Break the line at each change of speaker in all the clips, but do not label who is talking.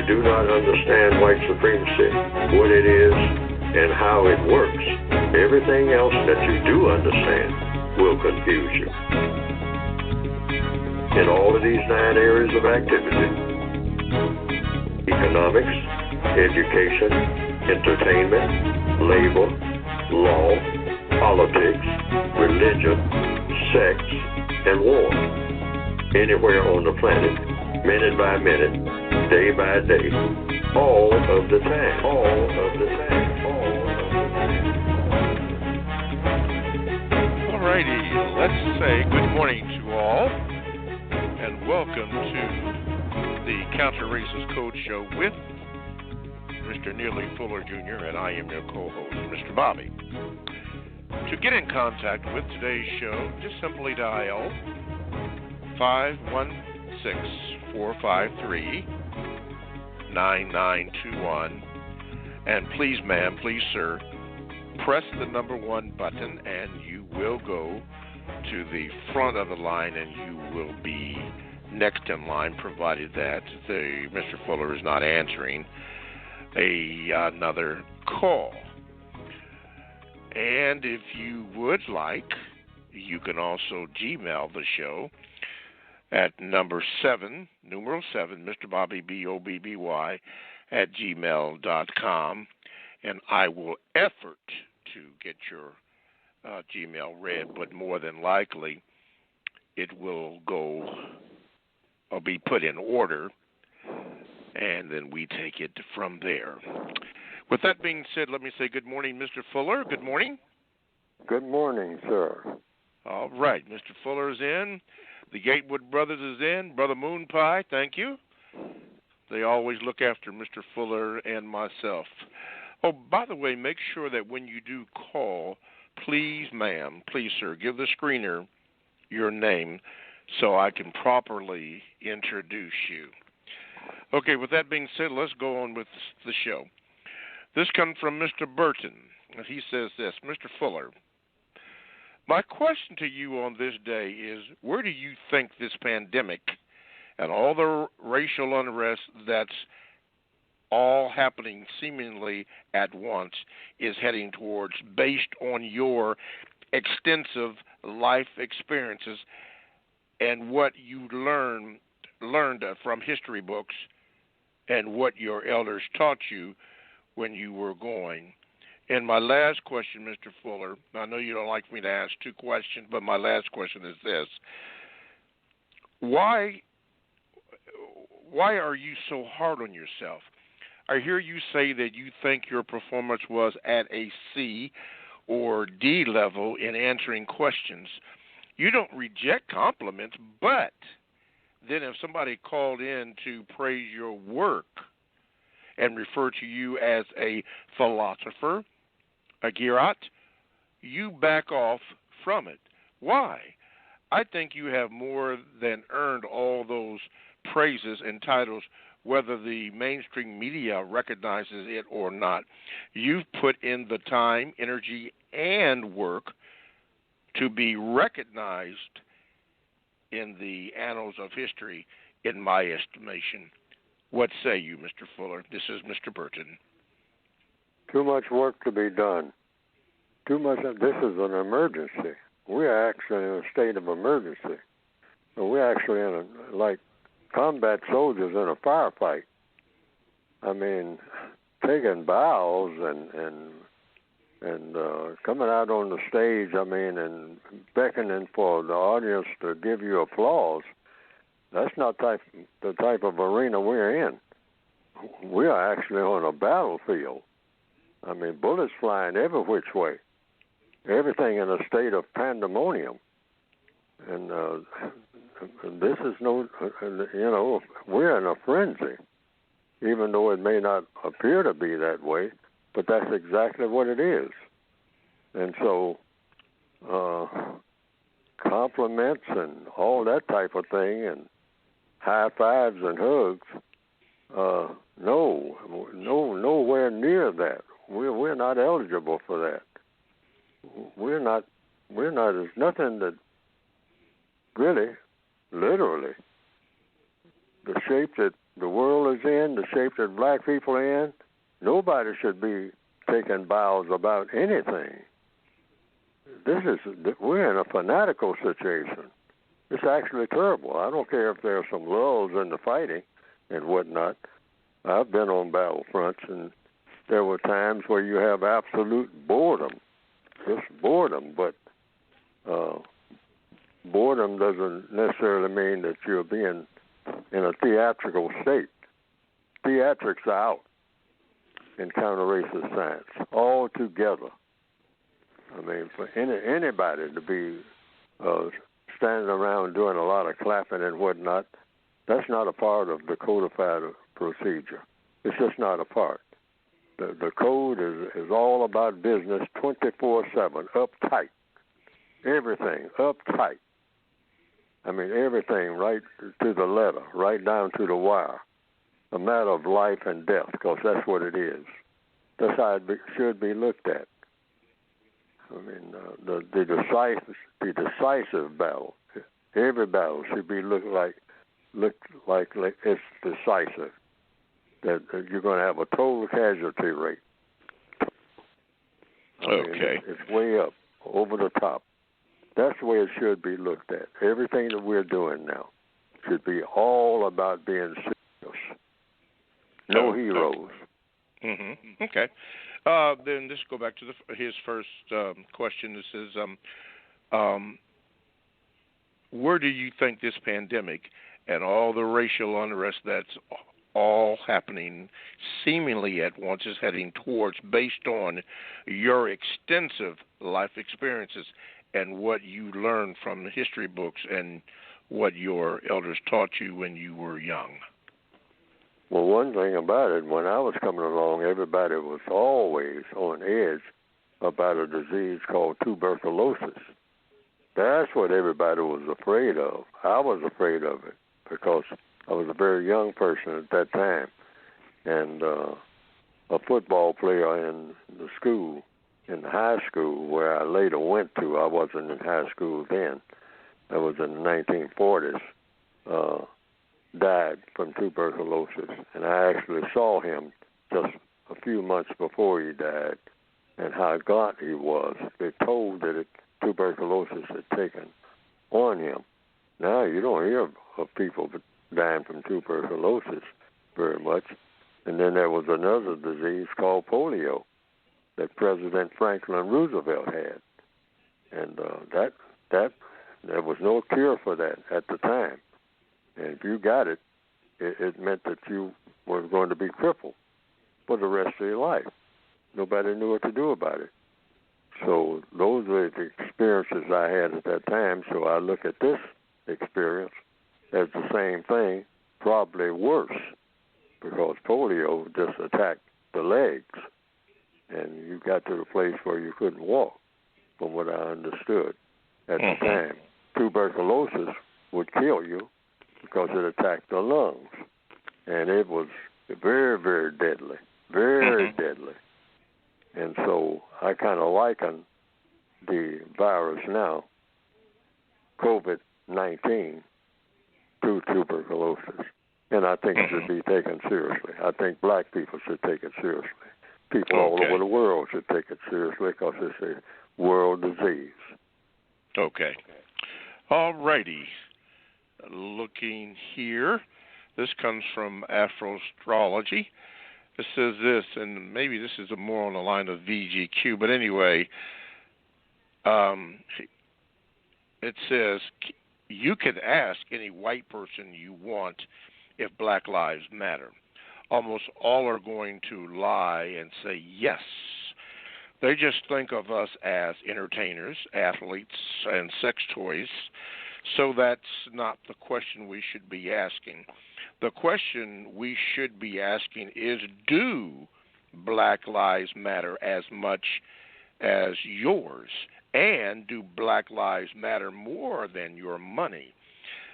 you do not understand white supremacy, what it is, and how it works, everything else that you do understand will confuse you. In all of these 9 areas of activity, economics, education, entertainment, labor, law, politics, religion, sex, and war. Anywhere on the planet, minute by minute, day by day, all of the time, all of the time, all of the time.
All righty, let's say good morning to all, and welcome to the Counter Racist Code Show with Mr. Neely Fuller Jr., and I am your co-host, Mr. Bobby. To get in contact with today's show, just simply dial 516-453-9921. And please, ma'am, please, sir, press the number 1 button and you will go to the front of the line and you will be next in line, provided that Mr. Fuller is not answering another call. And if you would like, you can also Gmail the show at number 7, numeral 7, Mr. Bobby, B-O-B-B-Y, at gmail.com, and I will effort to get your Gmail read, but more than likely it will go or be put in order, and then we take it from there. With that being said, let me say good morning, Mr. Fuller. Good morning.
Good morning, sir.
All right, Mr. Fuller is in. The Gatewood Brothers is in. Brother Moon Pie, thank you. They always look after Mr. Fuller and myself. Oh, by the way, make sure that when you do call, please, ma'am, please, sir, give the screener your name so I can properly introduce you. Okay, with that being said, let's go on with the show. This comes from Mr. Burton, and he says this: Mr. Fuller, my question to you on this day is, where do you think this pandemic and all the racial unrest that's all happening seemingly at once is heading towards, based on your extensive life experiences and what you learned from history books and what your elders taught you when you were going? And my last question, Mr. Fuller, I know you don't like me to ask 2 questions, but my last question is this: Why are you so hard on yourself? I hear you say that you think your performance was at a C or D level in answering questions. You don't reject compliments, but then if somebody called in to praise your work and refer to you as a philosopher, a Girat, you back off from it. Why? I think you have more than earned all those praises and titles, whether the mainstream media recognizes it or not. You've put in the time, energy, and work to be recognized in the annals of history, in my estimation. What say you, Mr. Fuller? This is Mr. Burton.
Too much work to be done. Too much. This is an emergency. We are actually in a state of emergency. We're actually in like combat soldiers in a firefight. I mean, taking bows and coming out on the stage, I mean, and beckoning for the audience to give you applause. That's not the type of arena we're in. We are actually on a battlefield. I mean, bullets flying every which way. Everything in a state of pandemonium. And this is we're in a frenzy, even though it may not appear to be that way, but that's exactly what it is. And so compliments and all that type of thing and high fives and hugs, nowhere near that. We're not eligible for that. We're not. There's nothing that really, literally, the shape that the world is in, the shape that black people are in, nobody should be taking vows about anything. We're in a fanatical situation. It's actually terrible. I don't care if there are some lulls in the fighting and whatnot. I've been on battlefronts, and there were times where you have absolute boredom, just boredom, but boredom doesn't necessarily mean that you're being in a theatrical state. Theatrics are out in counter-racist science altogether. I mean, for anybody to be standing around doing a lot of clapping and whatnot, that's not a part of the codified procedure. It's just not a part. The code is all about business 24/7, uptight. Everything uptight. I mean, everything right to the letter, right down to the wire. A matter of life and death, because that's what it is. That's how it should be looked at. I mean, the decisive battle. Every battle should be look like it's decisive. That you're going to have a total casualty rate.
Okay.
It's way up, over the top. That's the way it should be looked at. Everything that we're doing now should be all about being serious. No heroes.
Mm-hmm. Okay. Then just go back to his first question. This is, where do you think this pandemic and all the racial unrest that's all happening seemingly at once is heading towards, based on your extensive life experiences and what you learned from the history books and what your elders taught you when you were young?
Well, one thing about it, when I was coming along, everybody was always on edge about a disease called tuberculosis. That's what everybody was afraid of. I was afraid of it because I was a very young person at that time, and a football player in the school, in the high school where I later went to. I wasn't in high school then. That was in the 1940s. Died from tuberculosis, and I actually saw him just a few months before he died, and how gaunt he was. They told that tuberculosis had taken on him. Now you don't hear of people dying from tuberculosis very much. And then there was another disease called polio that President Franklin Roosevelt had, and that there was no cure for that at the time. And if you got it, it meant that you were going to be crippled for the rest of your life. Nobody knew what to do about it. So those were the experiences I had at that time. So I look at this experience as the same thing, probably worse, because polio just attacked the legs, and you got to the place where you couldn't walk, from what I understood at the time. Tuberculosis would kill you because it attacked the lungs, and it was very, very deadly, very deadly. And so I kind of liken the virus now, COVID-19, to tuberculosis. And I think it should be taken seriously. I think black people should take it seriously. People all over the world should take it seriously because it's a world disease.
Okay. All righty. Looking here, this comes from Etiology. It says this, and maybe this is more on the line of VGQ, but anyway, it says, you could ask any white person you want if Black Lives Matter. Almost all are going to lie and say yes. They just think of us as entertainers, athletes, and sex toys. So that's not the question we should be asking. The question we should be asking is, do Black Lives Matter as much as yours? And do Black Lives matter more than your money?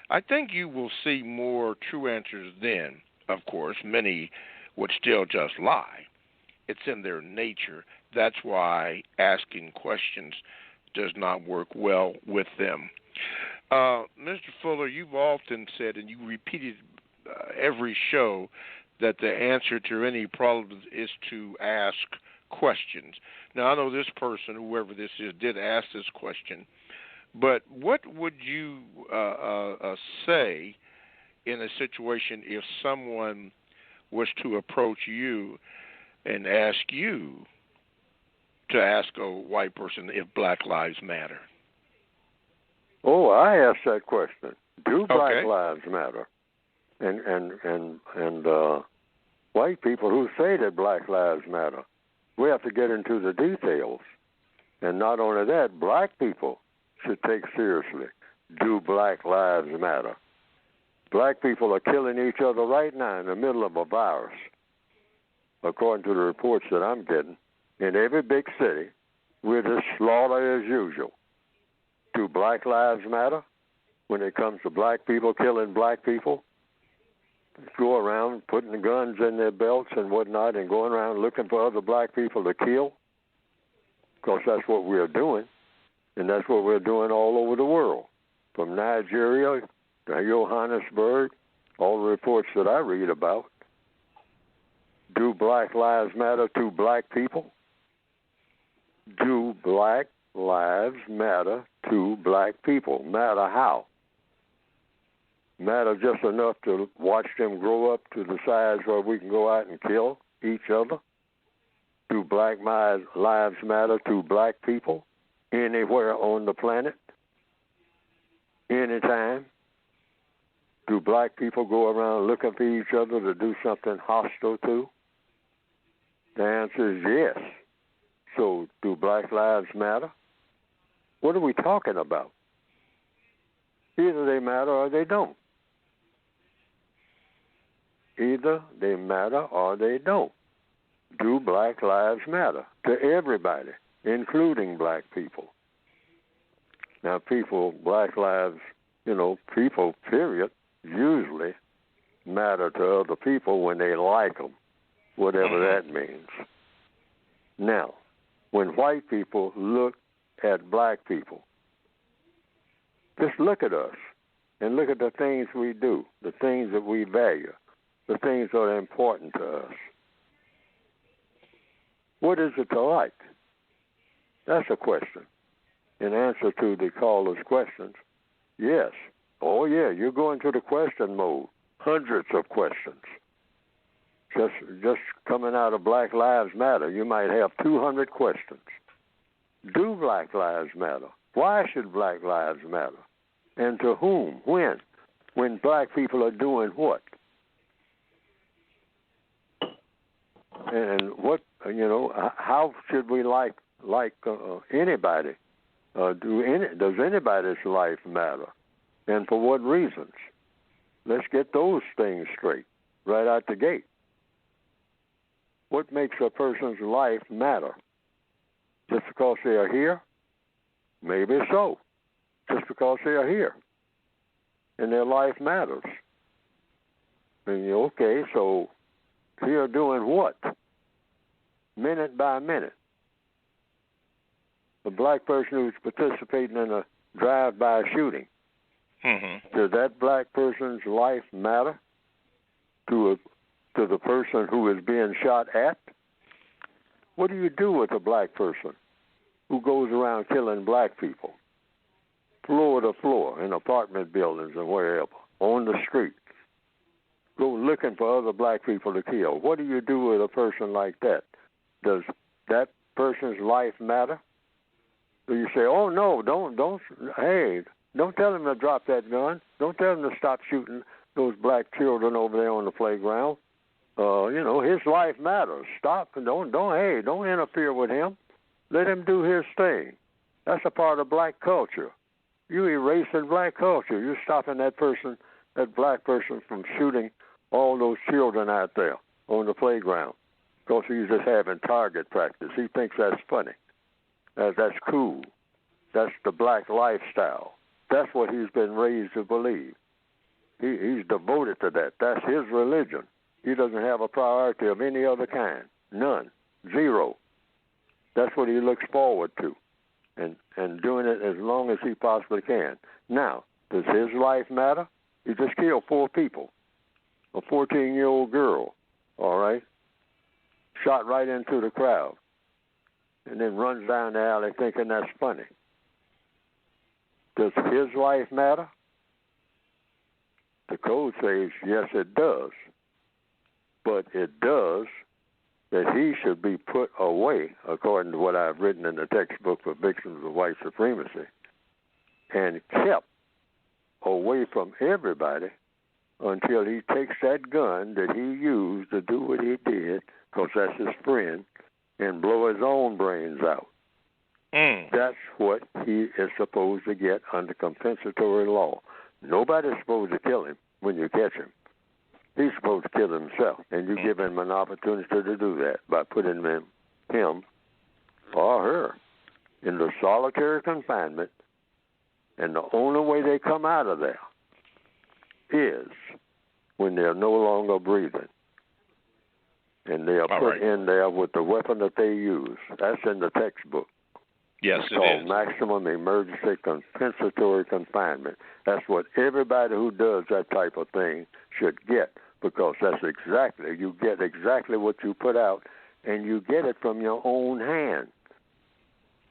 I think you will see more true answers then. Of course, many would still just lie. It's in their nature. That's why asking questions does not work well with them. Mr. Fuller, you've often said, and you repeated every show that the answer to any problems is to ask questions. Now, I know this person, whoever this is, did ask this question, but what would you say in a situation if someone was to approach you and ask you to ask a white person if Black Lives Matter?
Oh, I asked that question. Do Black Lives Matter? And white people who say that Black Lives Matter, we have to get into the details. And not only that, black people should take seriously, do Black Lives Matter? Black people are killing each other right now in the middle of a virus, according to the reports that I'm getting. In every big city, we're just slaughter as usual. Do Black Lives Matter when it comes to black people killing black people? Go around putting the guns in their belts and whatnot and going around looking for other black people to kill? Because that's what we're doing, and that's what we're doing all over the world, from Nigeria to Johannesburg, all the reports that I read about. Do Black Lives Matter to black people? Do Black Lives Matter to black people? Matter how? Matter just enough to watch them grow up to the size where we can go out and kill each other? Do Black Lives Matter to black people anywhere on the planet? Anytime? Do black people go around looking for each other to do something hostile to? The answer is yes. So, do Black Lives Matter? What are we talking about? Either they matter or they don't. Either they matter or they don't. Do Black Lives Matter to everybody, including black people? Now, people, Black Lives, people, period, usually matter to other people when they like them, whatever that means. Now, when white people look at black people, just look at us and look at the things we do, the things that we value, the things that are important to us. What is it to like? That's a question. In answer to the caller's questions, yes. Oh, yeah, you're going to the question mode. Hundreds of questions. Just coming out of Black Lives Matter, you might have 200 questions. Do Black Lives Matter? Why should Black Lives matter? And to whom? When? When black people are doing what? And what, how should we like anybody? Does anybody's life matter? And for what reasons? Let's get those things straight right out the gate. What makes a person's life matter? Just because they are here? Maybe so. Just because they are here. And their life matters. And okay, so here doing what? Minute by minute. A black person who's participating in a drive-by shooting, does that black person's life matter to the person who is being shot at? What do you do with a black person who goes around killing black people, floor to floor, in apartment buildings and wherever, on the street? Go looking for other black people to kill. What do you do with a person like that? Does that person's life matter? Do you say, oh, no, don't tell him to drop that gun. Don't tell him to stop shooting those black children over there on the playground. His life matters. Stop and don't interfere with him. Let him do his thing. That's a part of black culture. You erasing black culture. You're stopping that black person from shooting all those children out there on the playground because he's just having target practice. He thinks that's funny. That's cool. That's the black lifestyle. That's what he's been raised to believe. He's devoted to that. That's his religion. He doesn't have a priority of any other kind. None. Zero. That's what he looks forward to. And doing it as long as he possibly can. Now, does his life matter? He just killed 4 people. a 14-year-old girl, all right, shot right into the crowd, and then runs down the alley thinking that's funny. Does his life matter? The code says, yes, it does. But it does that he should be put away, according to what I've written in the textbook for victims of white supremacy, and kept away from everybody until he takes that gun that he used to do what he did, because that's his friend, and blow his own brains out. That's what he is supposed to get under compensatory law. Nobody's supposed to kill him when you catch him. He's supposed to kill himself, and you give him an opportunity to do that by putting him or her into solitary confinement, and the only way they come out of there is when they're no longer breathing, and they are put in there with the weapon that they use. That's in the textbook.
Yes,
it's called maximum emergency compensatory confinement. That's what everybody who does that type of thing should get, because that's exactly, you get exactly what you put out, and you get it from your own hand.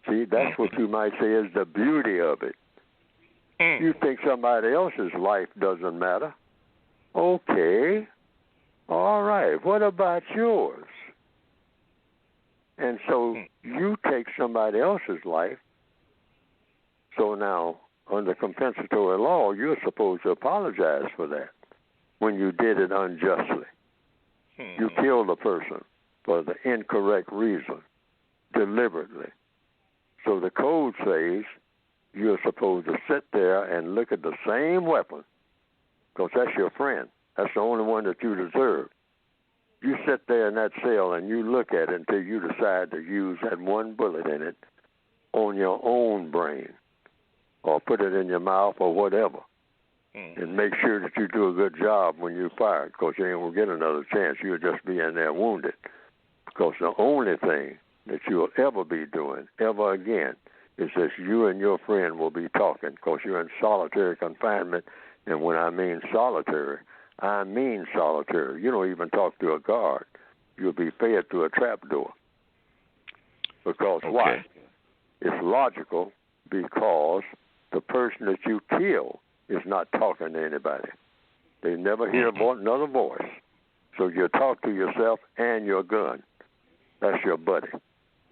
See, that's what you might say is the beauty of it. You think somebody else's life doesn't matter. Okay. All right. What about yours? And so you take somebody else's life. So now, under compensatory law, you're supposed to apologize for that when you did it unjustly. You killed a person for the incorrect reason, deliberately. So the code says you're supposed to sit there and look at the same weapon, because that's your friend. That's the only one that you deserve. You sit there in that cell and you look at it until you decide to use that one bullet in it on your own brain, or put it in your mouth or whatever. And make sure that you do a good job when you fire it, because you ain't going to get another chance. You'll just be in there wounded. Because the only thing that you'll ever be doing, ever again, is that you and your friend will be talking, because you're in solitary confinement. And when I mean solitary, I mean solitary. You don't even talk to a guard. You'll be fed through a trap door. Because why? It's logical, because the person that you kill is not talking to anybody. They never hear another voice. So you talk to yourself and your gun. That's your buddy.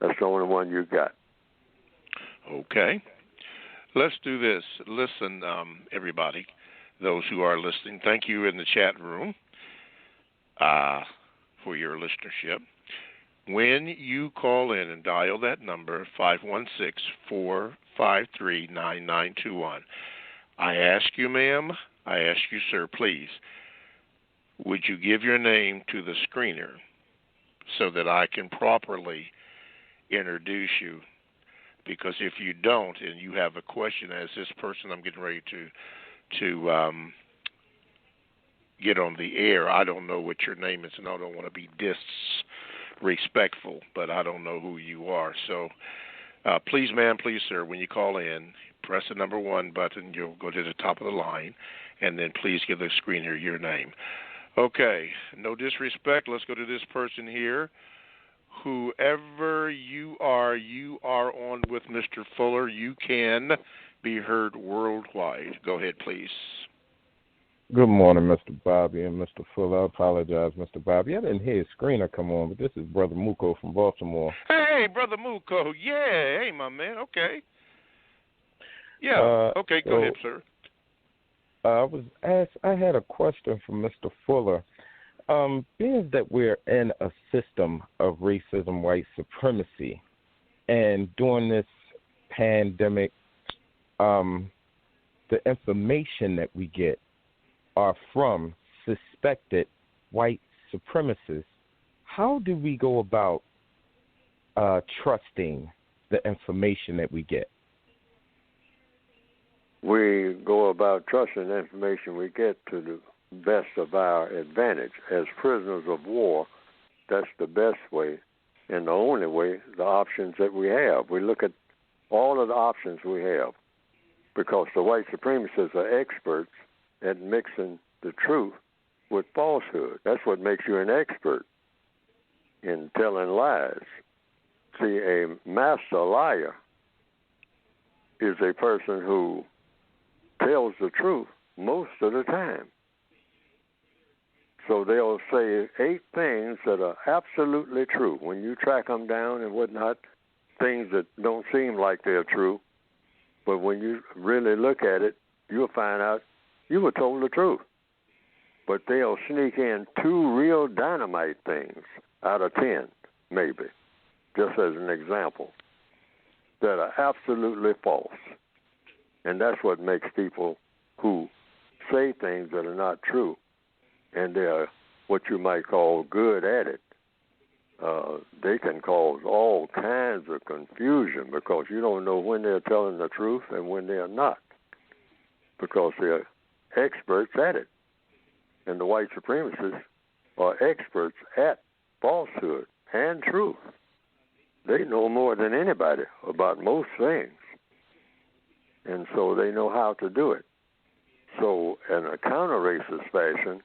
That's the only one you got.
Okay. Let's do this. Listen, everybody, those who are listening, thank you in the chat room for your listenership. When you call in and dial that number, 516-453-9921, I ask you, ma'am, I ask you, sir, please, would you give your name to the screener so that I can properly introduce you? Because if you don't and you have a question, as this person I'm getting ready to get on the air, I don't know what your name is, and I don't want to be disrespectful, but I don't know who you are. So please, ma'am, please, sir, when you call in, press the number 1 button. You'll go to the top of the line, and then please give the screener your name. Okay, no disrespect. Let's go to this person here. Whoever you are on with Mr. Fuller. You can be heard worldwide. Go ahead, please.
Good morning, Mr. Bobby and Mr. Fuller. I apologize, Mr. Bobby. I didn't hear his screener come on, but this is Brother Muko from Baltimore.
Hey, Brother Muko. Yeah, hey, my man. Okay. Yeah. Okay, go ahead, sir.
I had a question for Mr. Fuller. Being that we're in a system of racism, white supremacy, and during this pandemic, the information that we get are from suspected white supremacists, how do we go about trusting the information that we get?
We go about trusting the information we get to the best of our advantage. As prisoners of war, that's the best way and the only way, the options that we have. We look at all of the options we have, because the white supremacists are experts at mixing the truth with falsehood. That's what makes you an expert in telling lies. See, a master liar is a person who tells the truth most of the time. So they'll say 8 things that are absolutely true. When you track them down and whatnot, things that don't seem like they're true, but when you really look at it, you'll find out you were told the truth. But they'll sneak in 2 real dynamite things out of 10, maybe, just as an example, that are absolutely false. And that's what makes people who say things that are not true, and they're what you might call good at it, they can cause all kinds of confusion because you don't know when they're telling the truth and when they're not, because they're experts at it. And the white supremacists are experts at falsehood and truth. They know more than anybody about most things, and so they know how to do it. So in a counter-racist fashion,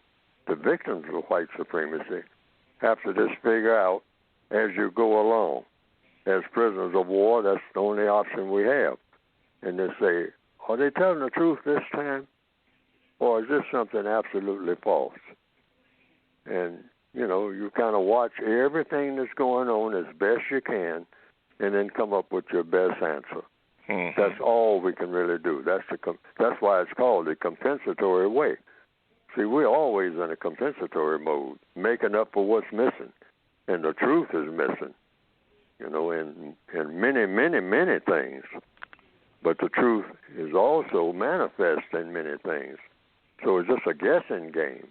the victims of white supremacy have to just figure out as you go along. As prisoners of war, that's the only option we have. And they say, are they telling the truth this time? Or is this something absolutely false? And, you know, you kind of watch everything that's going on as best you can and then come up with your best answer. Mm-hmm. That's all we can really do. That's why it's called the compensatory way. See, we're always in a compensatory mode, making up for what's missing. And the truth is missing, you know, in many, many, many things. But the truth is also manifest in many things. So it's just a guessing game,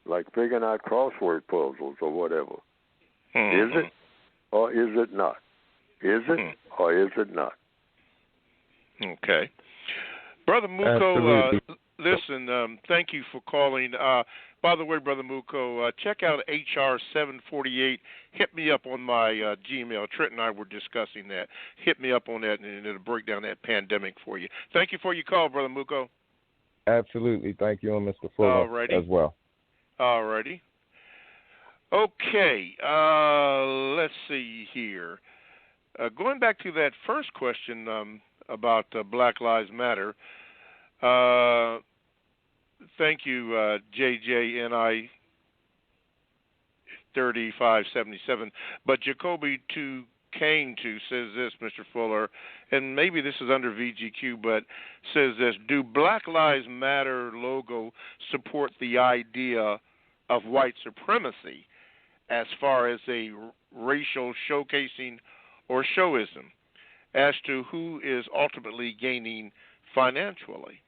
like figuring out crossword puzzles or whatever. Mm-hmm. Is it or is it not? Is it or is it not?
Okay. Brother Muko, listen, thank you for calling. By the way, Brother Muko, check out HR 748. Hit me up on my Gmail. Trent and I were discussing that. Hit me up on that, and it'll break down that pandemic for you. Thank you for your call, Brother Muko.
Absolutely. Thank you, and Mr. Fuller as well.
All righty. Okay. Let's see here. Going back to that first question about Black Lives Matter, thank you, JJNI 3577. But Jacoby 2 Kane 2 says this, Mr. Fuller, and maybe this is under VGQ, but says this: do Black Lives Matter logo support the idea of white supremacy as far as a racial showcasing or showism as to who is ultimately gaining financially?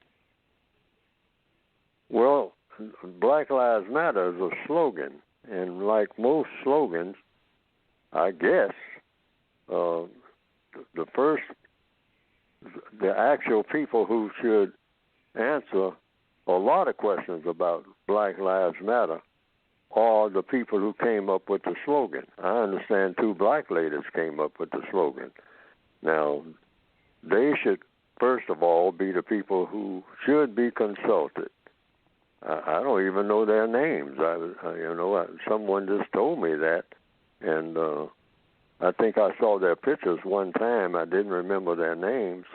Well, Black Lives Matter is a slogan, and like most slogans, I guess, the actual people who should answer a lot of questions about Black Lives Matter are the people who came up with the slogan. I understand 2 black ladies came up with the slogan. Now, they should, first of all, be the people who should be consulted. I don't even know their names. Someone just told me that, and I think I saw their pictures one time. I didn't remember their names,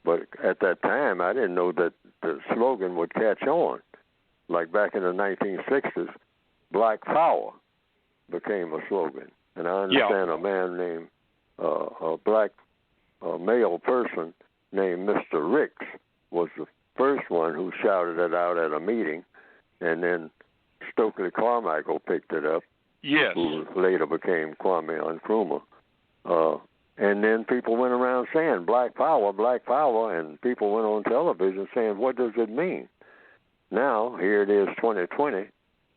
but at that time, I didn't know that the slogan would catch on. Like back in the 1960s, Black Power became a slogan, and I understand a man named a black male person named Mr. Ricks was the first one who shouted it out at a meeting, and then Stokely Carmichael picked it up, who later became Kwame Nkrumah. And then people went around saying, Black Power, and people went on television saying, what does it mean? Now, here it is, 2020,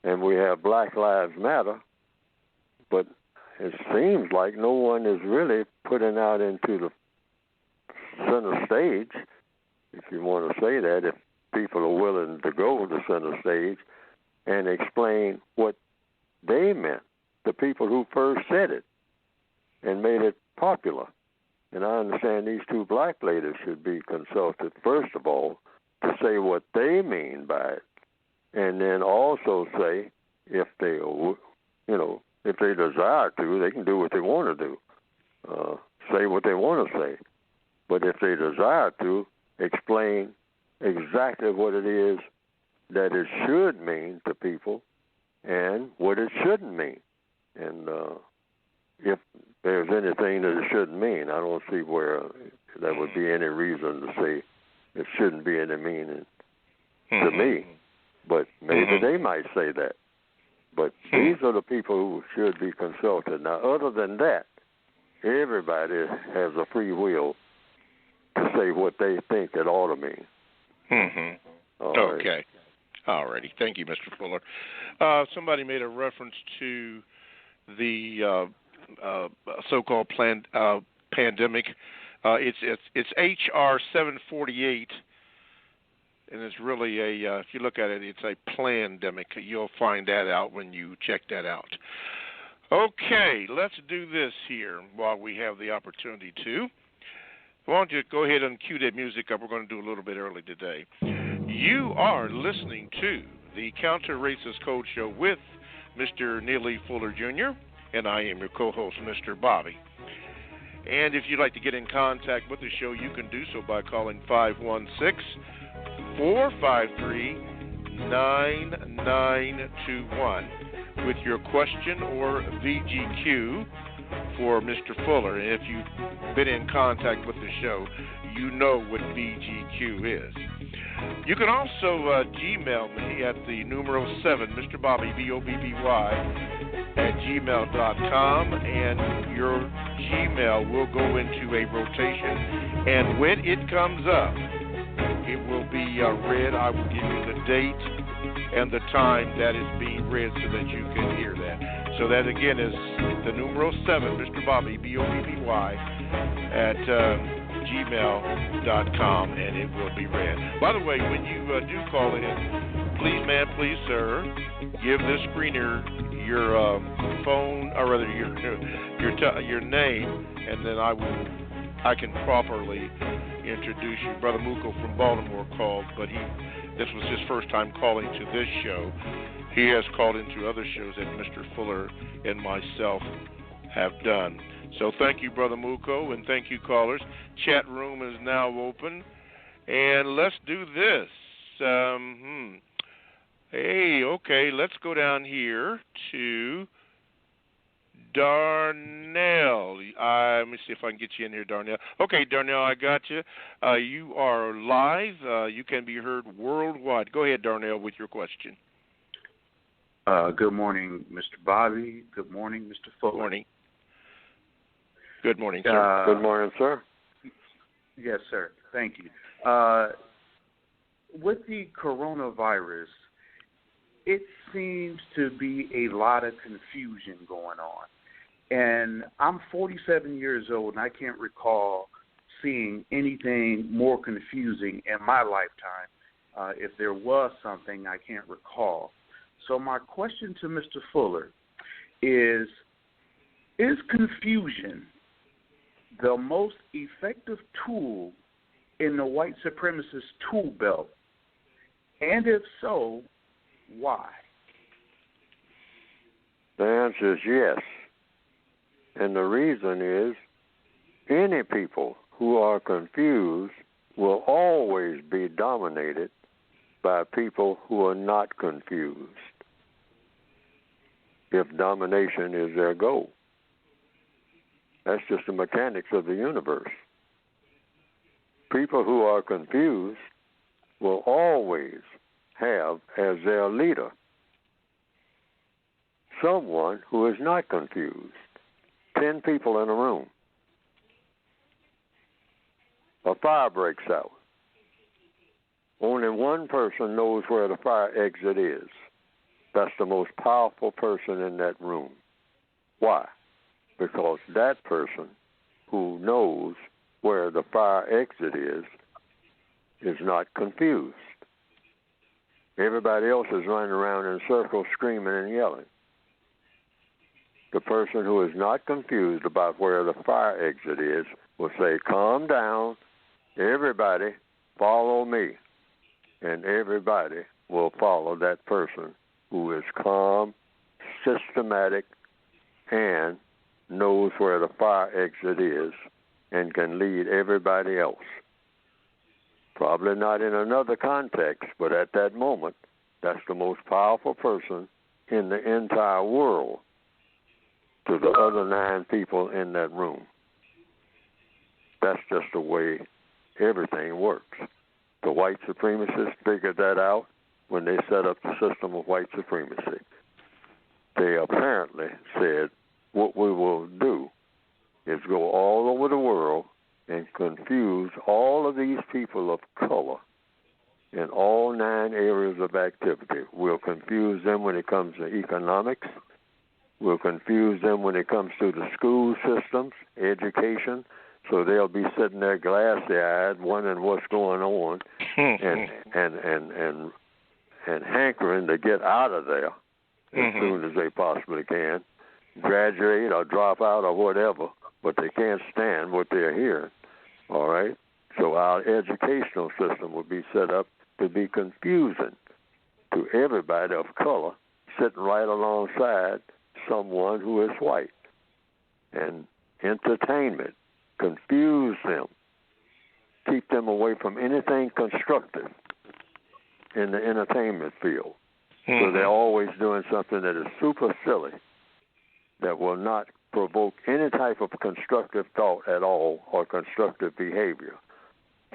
and we have Black Lives Matter, but it seems like no one is really putting out into the center stage, if you want to say that, if people are willing to go to the center stage and explain what they meant, the people who first said it and made it popular. And I understand these 2 black ladies should be consulted, first of all, to say what they mean by it. and then also say if they, if they desire to, they can do what they want to do, say what they want to say. But if they desire to, explain exactly what it is that it should mean to people and what it shouldn't mean. And if there's anything that it shouldn't mean, I don't see where there would be any reason to say it shouldn't be any meaning to me. But maybe they might say that. But these are the people who should be consulted. Now, other than that, everybody has a free will to say what they think it ought to mean.
Okay. All righty. Thank you, Mr. Fuller. Somebody made a reference to the so-called pandemic. It's HR 748, and it's really if you look at it, it's a plandemic. You'll find that out when you check that out. Okay, let's do this here while we have the opportunity to. Why don't you go ahead and cue that music up? We're going to do a little bit early today. You are listening to the Counter Racist Code Show with Mr. Neely Fuller Jr., and I am your co-host, Mr. Bobby. And if you'd like to get in contact with the show, you can do so by calling 516-453-9921 with your question or VGQ for Mr. Fuller. And if you've been in contact with the show, you know what VGQ is. You can also Gmail me at the numero 7, Mr. Bobby, BOBBY, at gmail.com, and your Gmail will go into a rotation, and when it comes up, it will be read. I will give you the date and the time that is being read so that you can hear that. So that, again, is the numero 7, Mr. Bobby, BOBBY, at gmail.com, and it will be read. By the way, when you do call in, please, ma'am, please, sir, give the screener your phone, or rather your name, and then I can properly introduce you. Brother Muko from Baltimore called, but this was his first time calling to this show. He has called into other shows that Mr. Fuller and myself have done. So thank you, Brother Muko, and thank you, callers. Chat room is now open, and let's do this. Hey, okay, let's go down here to Darnell. Let me see if I can get you in here, Darnell. Okay, Darnell, I got you. You are live. You can be heard worldwide. Go ahead, Darnell, with your question.
Good morning, Mr. Bobby. Good morning, Mr. Fuller.
Good morning. Good morning, sir.
Good morning, sir.
Yes, sir. Thank you. With the coronavirus, it seems to be a lot of confusion going on. And I'm 47 years old, and I can't recall seeing anything more confusing in my lifetime. If there was something, I can't recall. So my question to Mr. Fuller is confusion the most effective tool in the white supremacist tool belt? And if so, why?
The answer is yes. And the reason is any people who are confused will always be dominated by people who are not confused, if domination is their goal. That's just the mechanics of the universe. People who are confused will always have as their leader someone who is not confused. 10 people in a room. A fire breaks out. Only one person knows where the fire exit is. That's the most powerful person in that room. Why? Because that person who knows where the fire exit is not confused. Everybody else is running around in circles screaming and yelling. The person who is not confused about where the fire exit is will say, calm down, everybody follow me. And everybody will follow that person who is calm, systematic, and knows where the fire exit is and can lead everybody else. Probably not in another context, but at that moment, that's the most powerful person in the entire world to the other 9 people in that room. That's just the way everything works. The white supremacists figured that out when they set up the system of white supremacy. They apparently said, what we will do is go all over the world and confuse all of these people of color in all 9 areas of activity. We'll confuse them when it comes to economics. We'll confuse them when it comes to the school systems, education. So they'll be sitting there glassy-eyed, wondering what's going on, and hankering to get out of there as soon as they possibly can, graduate or drop out or whatever, but they can't stand what they're hearing. All right? So our educational system will be set up to be confusing to everybody of color sitting right alongside someone who is white. And entertainment, confuse them, keep them away from anything constructive in the entertainment field. So they're always doing something that is super silly, that will not provoke any type of constructive thought at all or constructive behavior.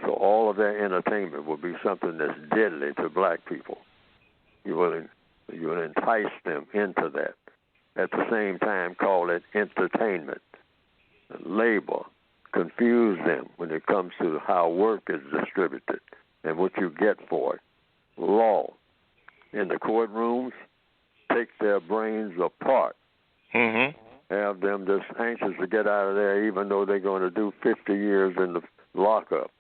So all of their entertainment will be something that's deadly to black people. You will entice them into that. At the same time, call it entertainment, labor, confuse them when it comes to how work is distributed and what you get for it. Law. In the courtrooms, take their brains apart. Have them just anxious to get out of there, even though they're going to do 50 years in the lockup.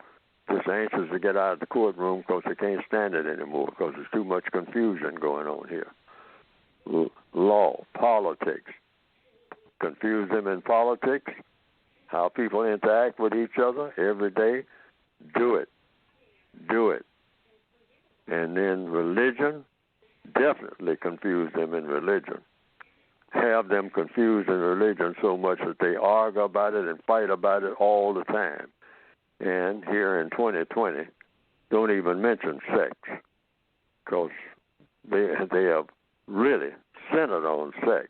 Just anxious to get out of the courtroom because they can't stand it anymore because there's too much confusion going on here. Law, politics. Confuse them in politics, how people interact with each other every day. Do it. Do it. And then religion, definitely confuse them in religion. Have them confused in religion so much that they argue about it and fight about it all the time. And here in 2020, don't even mention sex, because they have really centered on sex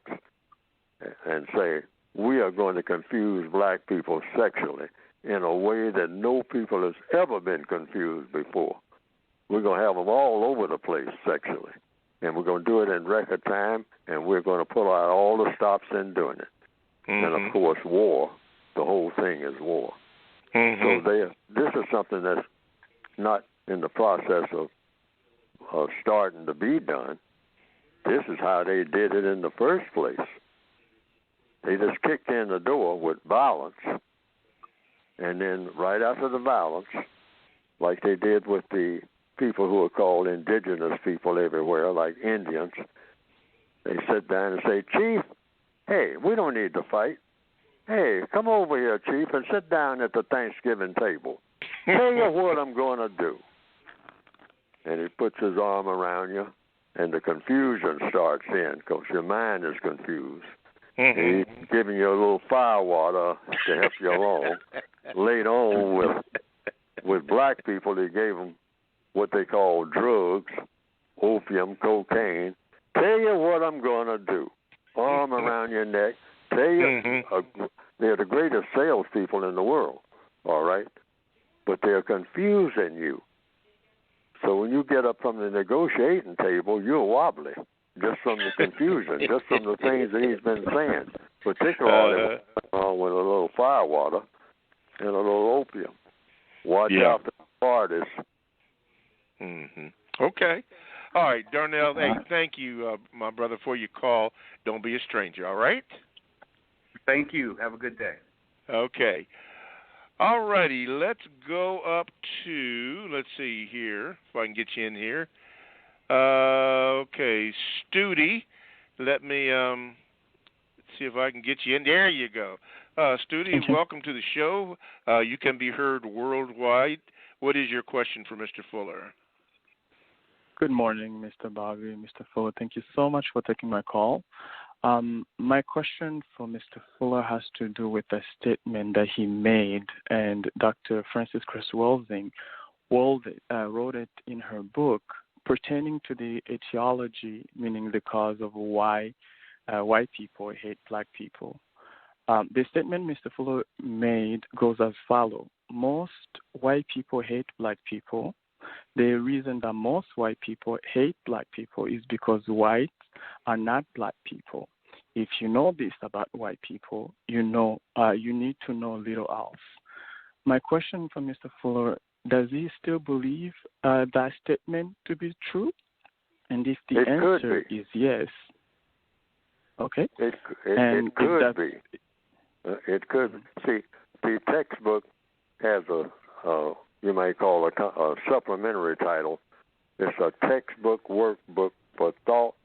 and say, we are going to confuse black people sexually in a way that no people has ever been confused before. We're going to have them all over the place sexually. And we're going to do it in record time, and we're going to pull out all the stops in doing it. And, of course, war. The whole thing is war. So this is something that's not in the process of starting to be done. This is how they did it in the first place. They just kicked in the door with violence, and then right after the violence, like they did with the people who are called indigenous people everywhere, like Indians, they sit down and say, Chief, hey, we don't need to fight. Hey, come over here, Chief, and sit down at the Thanksgiving table. Tell you what I'm going to do. And he puts his arm around you, and the confusion starts in because your mind is confused. He's giving you a little fire water to help you along. Later on, with black people, he gave them what they call drugs, opium, cocaine. Tell you what I'm going to do. Arm around your neck. Tell you, they're the greatest salespeople in the world, all right? But they're confusing you. So when you get up from the negotiating table, you're wobbly, just from the confusion, just from the things that he's been saying, particularly with a little fire water and a little opium. Watch out for the parties.
Okay. All right, Darnell, hey, thank you, my brother, for your call. Don't be a stranger, all right?
Thank you. Have a good day.
Okay. All righty, let's go up to, let's see here, if I can get you in here. Okay, Studi, let me see if I can get you in. There you go. Studi, welcome to the show. You can be heard worldwide. What is your question for Mr. Fuller?
Good morning, Mr. Bobby, Mr. Fuller. Thank you so much for taking my call. My question for Mr. Fuller has to do with a statement that he made, and Dr. Frances Cress Welsing wrote it in her book pertaining to the etiology, meaning the cause of why white people hate black people. The statement Mr. Fuller made goes as follows. Most white people hate black people. The reason that most white people hate black people is because whites are not black people. If you know this about white people, you need to know little else. My question for Mr. Fuller, does he still believe that statement to be true? And if the answer is yes, okay.
It could be. It could. See, the textbook has you may call a supplementary title. It's a textbook workbook for thought,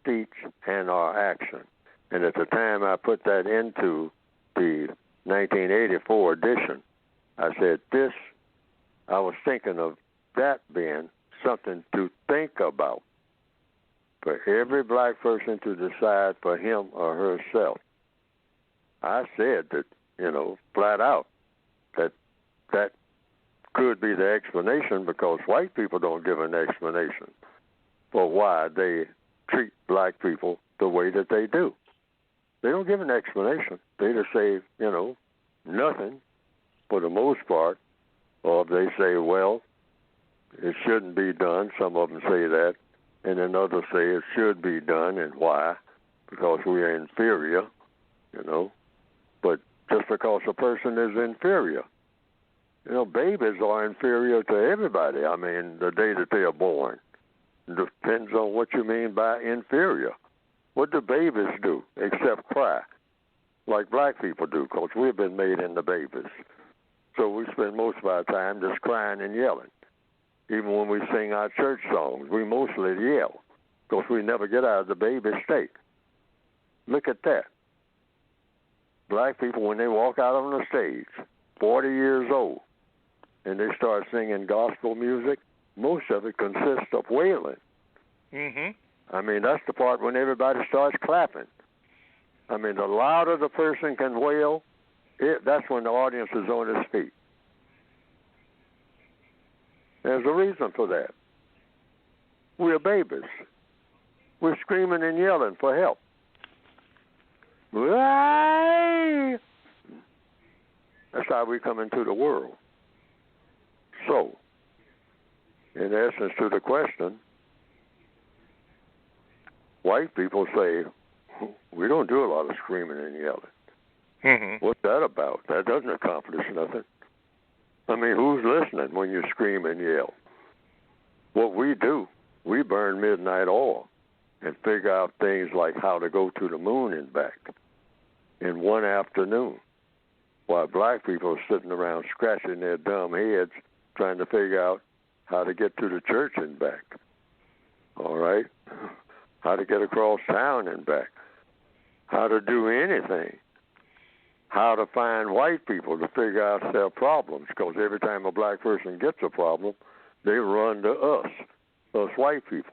speech, and our action. And at the time I put that into the 1984 edition, I said I was thinking of that being something to think about for every black person to decide for him or herself. I said that, flat out, that could be the explanation, because white people don't give an explanation for why they treat black people the way that they do. They don't give an explanation. They just say, nothing for the most part, or they say, well, it shouldn't be done. Some of them say that, and then others say it should be done, and why? Because we are inferior, But just because a person is inferior, babies are inferior to everybody. I mean, the day that they are born. It depends on what you mean by inferior. What do babies do except cry, like black people do, because we've been made into babies. So we spend most of our time just crying and yelling. Even when we sing our church songs, we mostly yell, because we never get out of the baby state. Look at that. Black people, when they walk out on the stage, 40 years old, and they start singing gospel music, most of it consists of wailing.
Mm-hmm.
I mean, that's the part when everybody starts clapping. I mean, the louder the person can wail, that's when the audience is on its feet. There's a reason for that. We're babies. We're screaming and yelling for help. That's how we come into the world. So, in essence to the question, white people say, we don't do a lot of screaming and yelling.
Mm-hmm.
What's that about? That doesn't accomplish nothing. I mean, who's listening when you scream and yell? What we do, we burn midnight oil and figure out things like how to go to the moon and back in one afternoon, while black people are sitting around scratching their dumb heads trying to figure out how to get to the church and back. All right? How to get across town and back. How to do anything. How to find white people to figure out their problems, because every time a black person gets a problem, they run to us white people.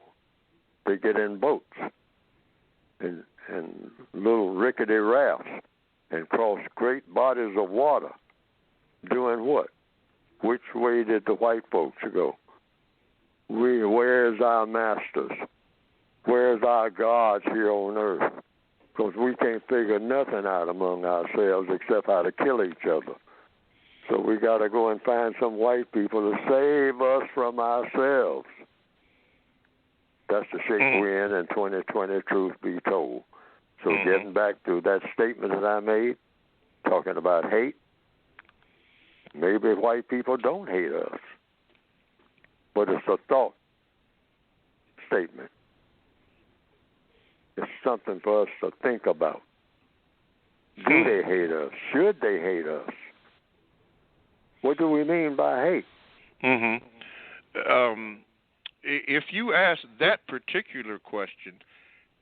They get in boats and little rickety rafts and cross great bodies of water. Doing what? Which way did the white folks go? Where's our masters? Where's our gods here on earth? Because we can't figure nothing out among ourselves except how to kill each other. So we got to go and find some white people to save us from ourselves. That's the shape we're in 2020, truth be told. So getting back to that statement that I made, talking about hate, maybe white people don't hate us, but it's a thought statement. It's something for us to think about. Do they hate us? Should they hate us? What do we mean by hate?
Mm-hmm. If you ask that particular question,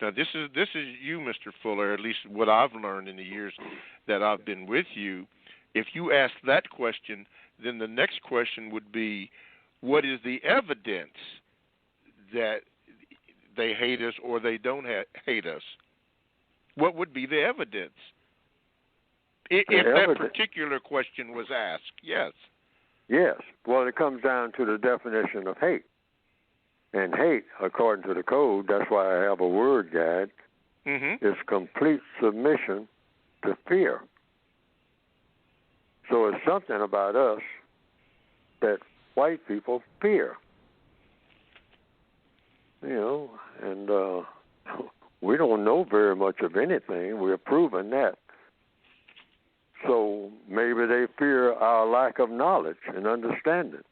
now this is you, Mr. Fuller, at least what I've learned in the years that I've been with you. If you ask that question, then the next question would be, what is the evidence that they hate us or they don't hate us? What would be the evidence? If that particular question was asked, yes.
Yes. Well, it comes down to the definition of hate. And hate, according to the code, that's why I have a word guide, is complete submission to fear. So it's something about us that white people fear. You know, and we don't know very much of anything. We're proving that. So maybe they fear our lack of knowledge and understanding,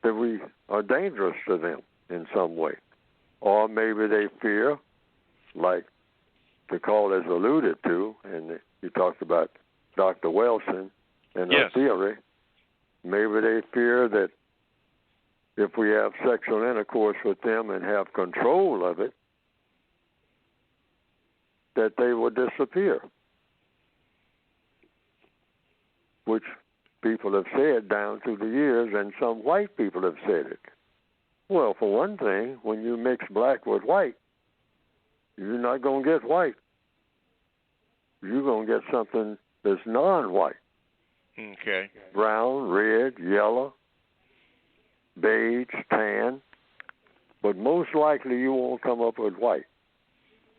that we are dangerous to them in some way. Or maybe they fear, like the call is alluded to, and he talked about Dr. Wilson and her theory, maybe they fear that if we have sexual intercourse with them and have control of it, that they will disappear, which people have said down through the years, and some white people have said it. Well, for one thing, when you mix black with white, you're not going to get white. You're going to get something that's non-white.
Okay.
Brown, red, yellow, beige, tan. But most likely you won't come up with white.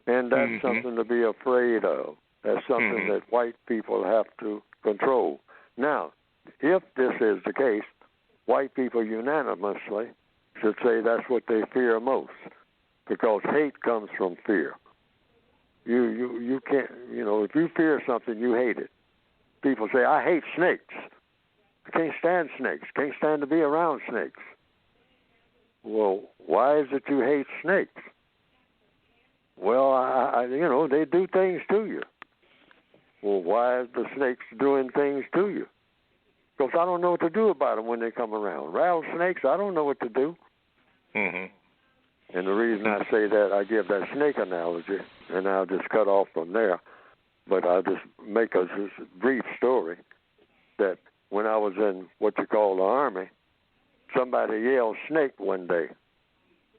And that's something to be afraid of. That's something that white people have to control. Now, if this is the case, white people unanimously should say that's what they fear most, because hate comes from fear. You can't, if you fear something, you hate it. People say, I hate snakes. I can't stand snakes. Can't stand to be around snakes. Well, why is it you hate snakes? Well, they do things to you. Well, why are the snakes doing things to you? Because I don't know what to do about them when they come around. Rattlesnakes, I don't know what to do. And the reason I say that, I give that snake analogy, and I'll just cut off from there. But I'll just make a brief story that when I was in what you call the Army, somebody yelled snake one day.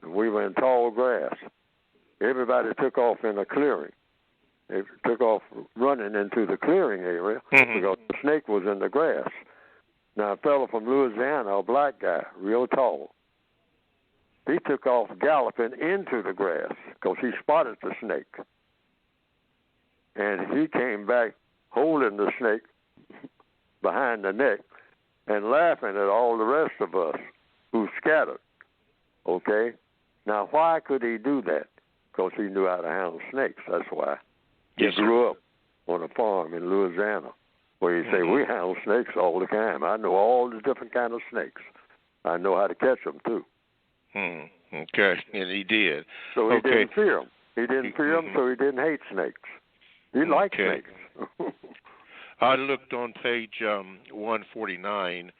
And we were in tall grass. Everybody took off in a clearing. They took off running into the clearing area because the snake was in the grass. Now, a fellow from Louisiana, a black guy, real tall, he took off galloping into the grass because he spotted the snake. And he came back holding the snake behind the neck and laughing at all the rest of us who scattered. Okay? Now, why could he do that? Because he knew how to handle snakes. That's why. He grew up on a farm in Louisiana where he said, we handle snakes all the time. I know all the different kind of snakes. I know how to catch them, too.
Okay, and he did.
So he didn't fear them. He didn't fear them, so he didn't hate snakes. He liked snakes.
I looked on page 149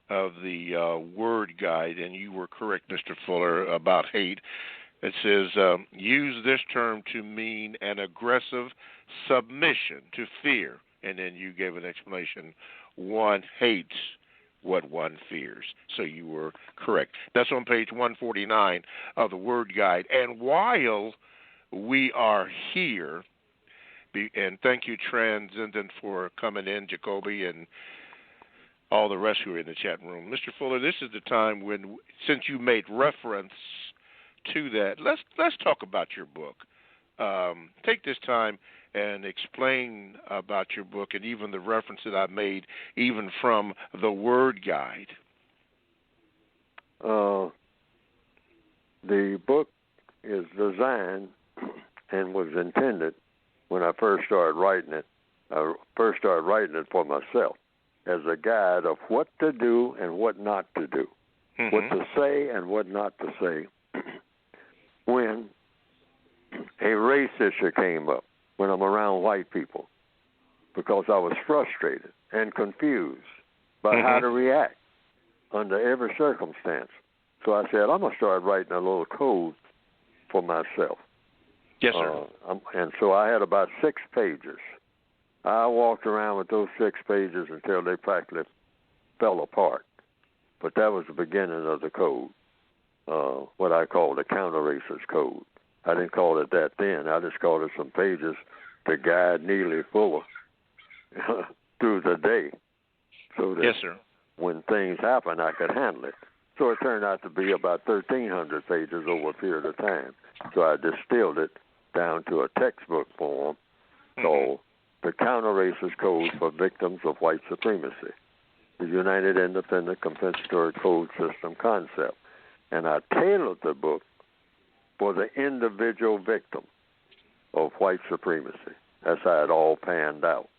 of the word guide, and you were correct, Mr. Fuller, about hate. It says, use this term to mean an aggressive submission to fear. And then you gave an explanation. One hates what one fears. So you were correct. That's on page 149 of the word guide. And while we are here, and thank you, Transcendent, for coming in, Jacoby, and all the rest who are in the chat room. Mr. Fuller, this is the time when, since you made reference to that, let's talk about your book. Take this time and explain about your book and even the reference that I made, even from the word guide.
The book is designed and was intended when I first started writing it. I first started writing it for myself as a guide of what to do and what not to do, what to say and what not to say when a race issue came up, when I'm around white people, because I was frustrated and confused by how to react under every circumstance. So I said, I'm going to start writing a little code for myself.
Yes, sir.
And so I had about 6 pages. I walked around with those 6 pages until they practically fell apart. But that was the beginning of the code. what I call the counter-racist code. I didn't call it that then. I just called it some pages to guide Neely Fuller through the day so that
yes, sir.
when things happen, I could handle it. So it turned out to be about 1,300 pages over a period of time. So I distilled it down to a textbook form called The Counter-Racist Code for Victims of White Supremacy, the United Independent Compensatory Code System concept. And I tailored the book for the individual victim of white supremacy. That's how it all panned out.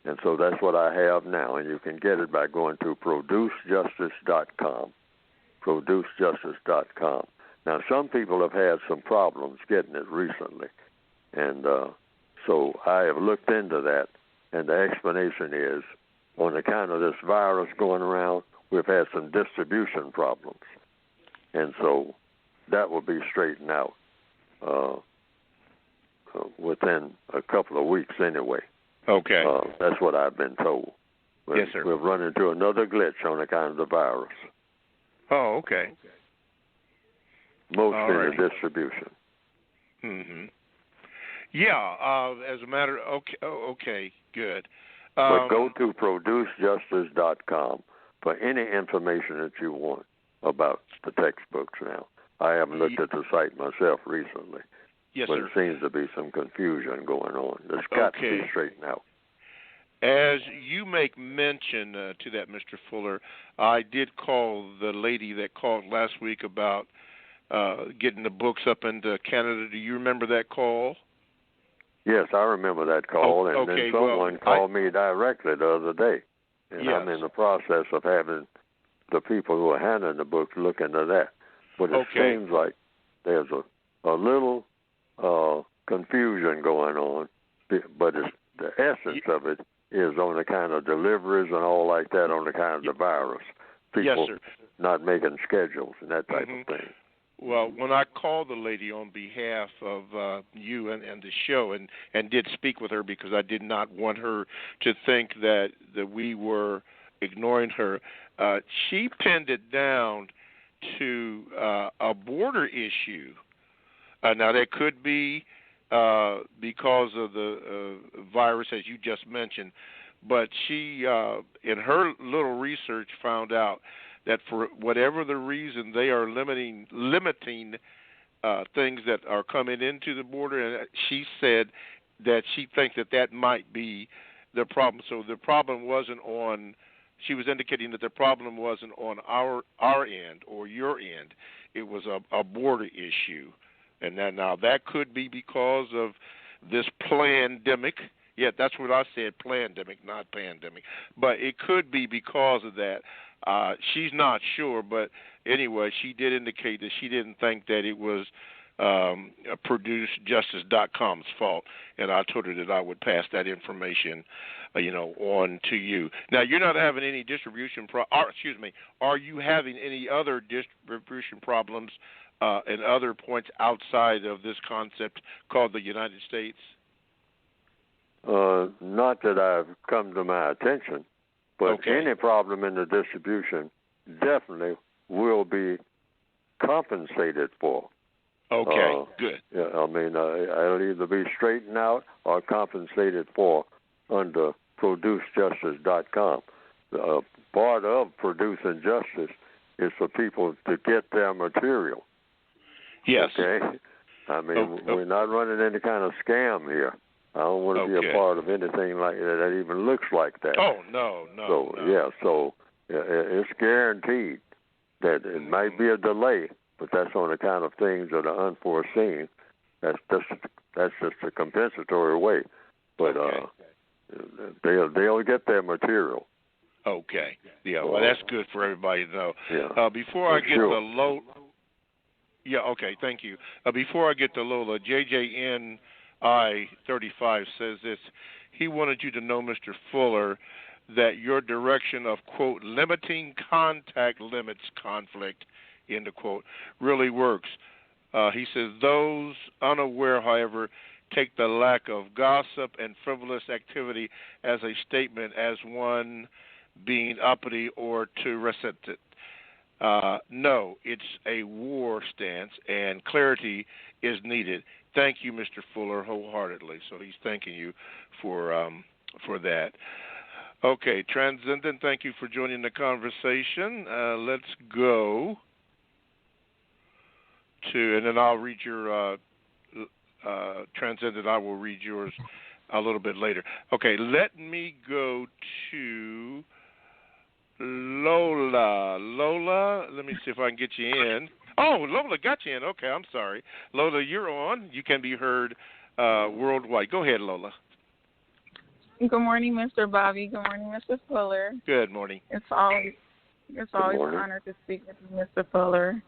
And so that's what I have now, and you can get it by going to producejustice.com, producejustice.com. Now, some people have had some problems getting it recently, and so I have looked into that, and the explanation is, on account of this virus going around, we've had some distribution problems, and so that will be straightened out within a couple of weeks anyway.
Okay.
That's what I've been told.
Yes, sir.
We've run into another glitch on account of the virus.
Oh, okay.
Mostly the distribution.
Mm-hmm. Yeah, as a matter okay, good.
But go to producejustice.com for any information that you want about the textbooks now. I haven't looked at the site myself recently.
Yes,
but
sir.
There seems to be some confusion going on. It's got to be straightened out.
As you make mention to that, Mr. Fuller, I did call the lady that called last week about getting the books up into Canada. Do you remember that call?
Yes, I remember that call, and then someone called me directly the other day. And
yes.
I'm in the process of having the people who are handling the books look into that. But it seems like there's a little confusion going on, but the essence of it is on account of deliveries and all like that, on account of the virus. People not making schedules and that type of thing.
Well, when I called the lady on behalf of you and the show and did speak with her because I did not want her to think that we were ignoring her, she pinned it down to a border issue. Now, that could be because of the virus, as you just mentioned, but she, in her little research, found out that for whatever the reason, they are limiting things that are coming into the border, and she said that she thinks that might be the problem. So the problem wasn't on. She was indicating that the problem wasn't on our end or your end. It was a border issue. And that could be because of this plandemic. Yeah, that's what I said, plandemic, not pandemic. But it could be because of that. She's not sure, but anyway, she did indicate that she didn't think that it was ProduceJustice.com's fault, and I told her that I would pass that information, on to you. Now, you're not having any distribution are you having any other distribution problems and other points outside of this concept called the United States?
Not that I've come to my attention, but any problem in the distribution definitely will be compensated for.
Okay, good.
Yeah, I mean, it'll either be straightened out or compensated for under ProduceJustice.com. Part of producing justice is for people to get their material.
Yes.
Okay? I mean, we're not running any kind of scam here. I don't want to be a part of anything like that even looks like that.
Oh, no.
So it's guaranteed that it might be a delay, but that's on account of things that are unforeseen. That's just a compensatory way. But they'll get their material.
Okay. Yeah, well, that's good for everybody to know.
Yeah.
Before I get to Lola... Yeah, okay, thank you. Before I get to Lola, JJNI35 says this. He wanted you to know, Mr. Fuller, that your direction of, quote, limiting contact limits conflict, end of quote, really works. He says, those unaware, however, take the lack of gossip and frivolous activity as a statement, as one being uppity or to resent it. No, it's a war stance, and clarity is needed. Thank you, Mr. Fuller, wholeheartedly. So he's thanking you for that. Okay, Transcendent, thank you for joining the conversation. Let's go to, and then I'll read your Transcendent. I will read yours a little bit later. Okay, let me go to Lola. Lola, let me see if I can get you in. Oh, Lola got you in. Okay, I'm sorry. Lola, you're on. You can be heard worldwide. Go ahead, Lola.
Good morning, Mr. Bobby. Good morning, Mr. Fuller.
Good morning.
It's always an honor to speak with you, Mr. Fuller.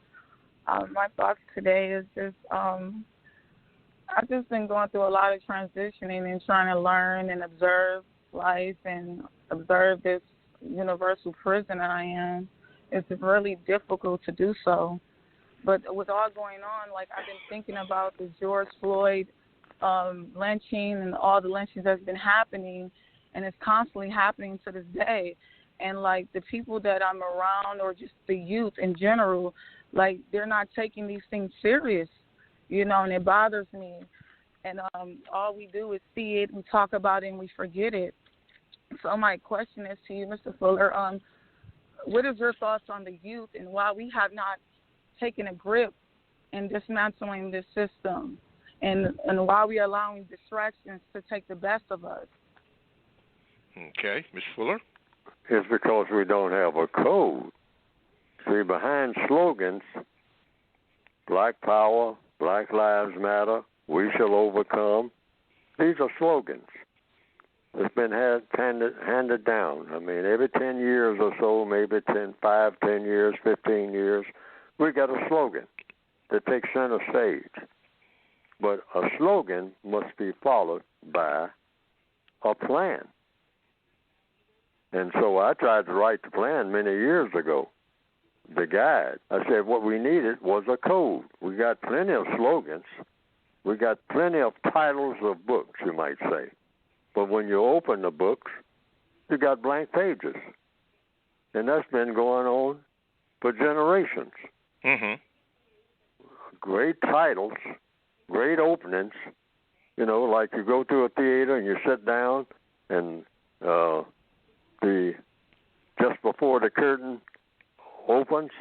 My thoughts today is just I've just been going through a lot of transitioning and trying to learn and observe life and observe this universal prison that I am. It's really difficult to do so. But with all going on, like I've been thinking about the George Floyd lynching and all the lynchings that's been happening, and it's constantly happening to this day. And like the people that I'm around, or just the youth in general, like they're not taking these things serious, and it bothers me. And all we do is see it, we talk about it, and we forget it. So my question is to you, Mr. Fuller, what is your thoughts on the youth and why we have not taken a grip in dismantling this system? And why we are allowing distractions to take the best of us.
Okay, Ms. Fuller?
It's because we don't have a code. See, behind slogans, Black Power, Black Lives Matter, We Shall Overcome, these are slogans. It's been handed down. I mean, every 10 years or so, maybe 5, 10 years, 15 years, we got a slogan that takes center stage. But a slogan must be followed by a plan. And so I tried to write the plan many years ago, the guide. I said what we needed was a code. We got plenty of slogans. We got plenty of titles of books, you might say. But when you open the books, you got blank pages. And that's been going on for generations.
Mm-hmm.
Great titles. Great openings, like you go to a theater and you sit down, and just before the curtain opens,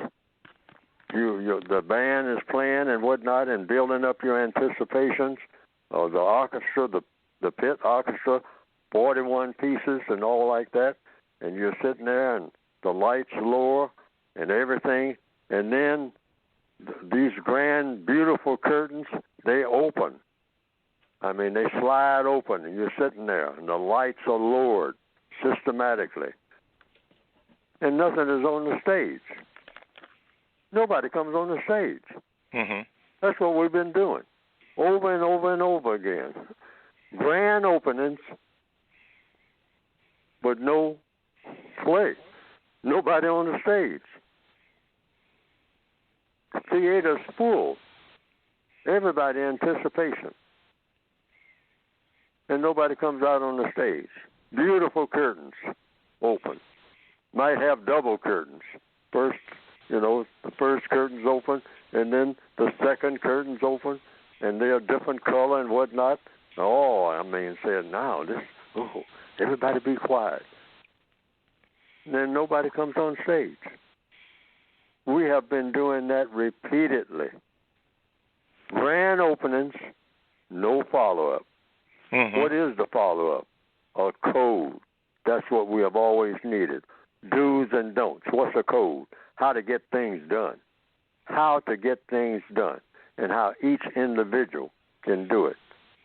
the band is playing and whatnot, and building up your anticipations. The orchestra, the pit orchestra, 41 pieces and all like that, and you're sitting there and the lights lower and everything, and then these grand, beautiful curtains, they open. I mean, they slide open, and you're sitting there, and the lights are lowered systematically. And nothing is on the stage. Nobody comes on the stage.
Mm-hmm.
That's what we've been doing, over and over and over again. Grand openings, but no play. Nobody on the stage. The theater's full. Everybody in anticipation. And nobody comes out on the stage. Beautiful curtains open. Might have double curtains. First, the first curtain's open, and then the second curtain's open, and they're a different color and whatnot. Said, now, everybody be quiet. And then nobody comes on stage. We have been doing that repeatedly. Grand openings, no follow-up.
Mm-hmm.
What is the follow-up? A code. That's what we have always needed. Do's and don'ts. What's a code? How to get things done. How to get things done, and how each individual can do it.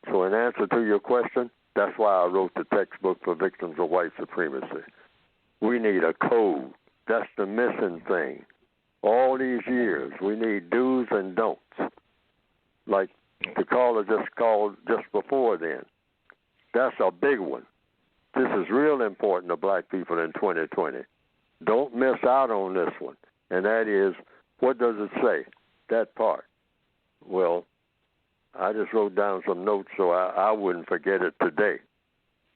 So in answer to your question, that's why I wrote the textbook for victims of white supremacy. We need a code. That's the missing thing. All these years, we need do's and don'ts. Like the caller just called just before then. That's a big one. This is real important to black people in 2020. Don't miss out on this one. And that is, what does it say? That part. Well, I just wrote down some notes so I wouldn't forget it today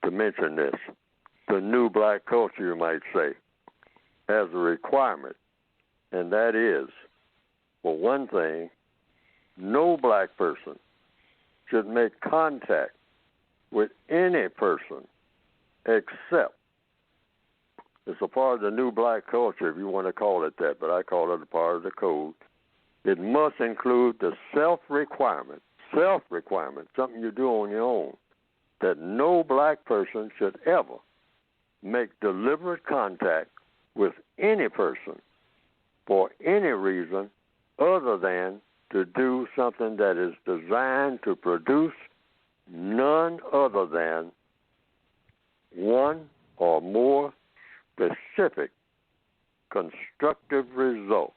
to mention this. The new black culture, you might say, has a requirement and that is, for one thing, no black person should make contact with any person except, it's a part of the new black culture, if you want to call it that, but I call it a part of the code. It must include the self-requirement, something you do on your own, that no black person should ever make deliberate contact with any person for any reason other than to do something that is designed to produce none other than one or more specific constructive results.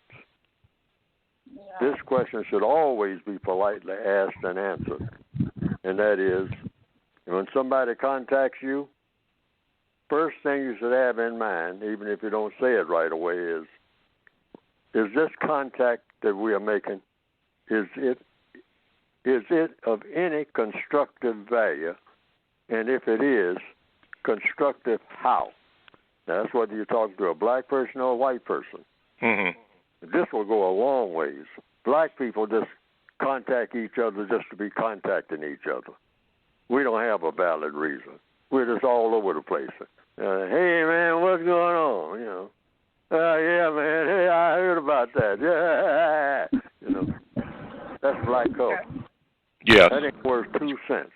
Yeah.
This question should always be politely asked and answered, and that is, when somebody contacts you, first thing you should have in mind, even if you don't say it right away, is this contact that we are making, is it of any constructive value? And if it is, constructive how? Now, that's whether you're talking to a black person or a white person.
Mm-hmm.
This will go a long ways. Black people just contact each other just to be contacting each other. We don't have a valid reason. We're just all over the place. Hey, man, what's going on? You know, yeah, man, hey, I heard about that. Yeah, you know, that's black culture.
Yes.
That ain't worth 2 cents.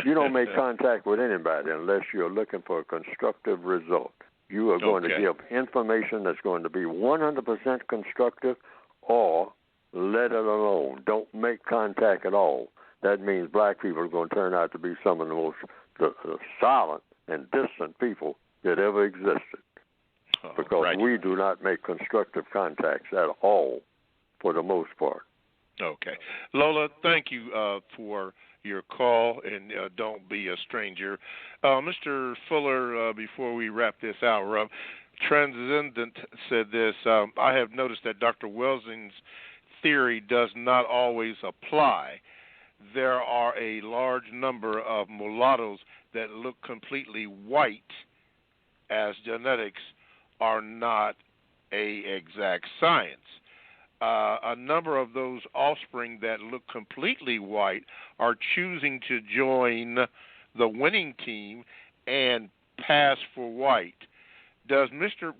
You don't make contact with anybody unless you're looking for a constructive result. You are going to give information that's going to be 100% constructive, or let it alone. Don't make contact at all. That means black people are going to turn out to be some of the most silent and distant people that ever existed, because we do not make constructive contacts at all for the most part.
Okay. Lola, thank you for your call, and don't be a stranger. Mr. Fuller, before we wrap this hour up, Transcendent said this, I have noticed that Dr. Welsing's theory does not always apply. There are a large number of mulattoes that look completely white, as genetics are not an exact science. A number of those offspring that look completely white are choosing to join the winning team and pass for white. Do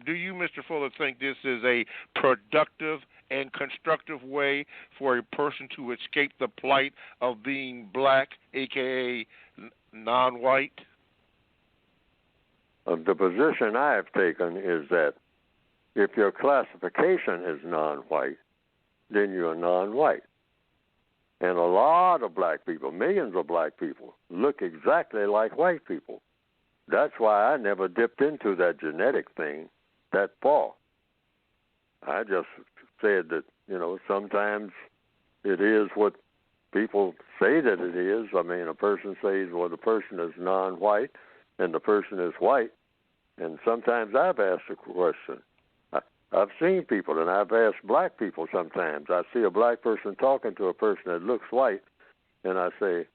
you, Mr. Fuller, think this is a productive and constructive way for a person to escape the plight of being black, a.k.a. non-white?
The position I have taken is that if your classification is non-white, then you're non-white. And a lot of black people, millions of black people, look exactly like white people. That's why I never dipped into that genetic thing that far. I just said that, you know, sometimes it is what people say that it is. I mean, a person says, well, the person is non-white and the person is white. And sometimes I've asked the question. I've seen people, and I've asked black people sometimes. I see a black person talking to a person that looks white, and I say,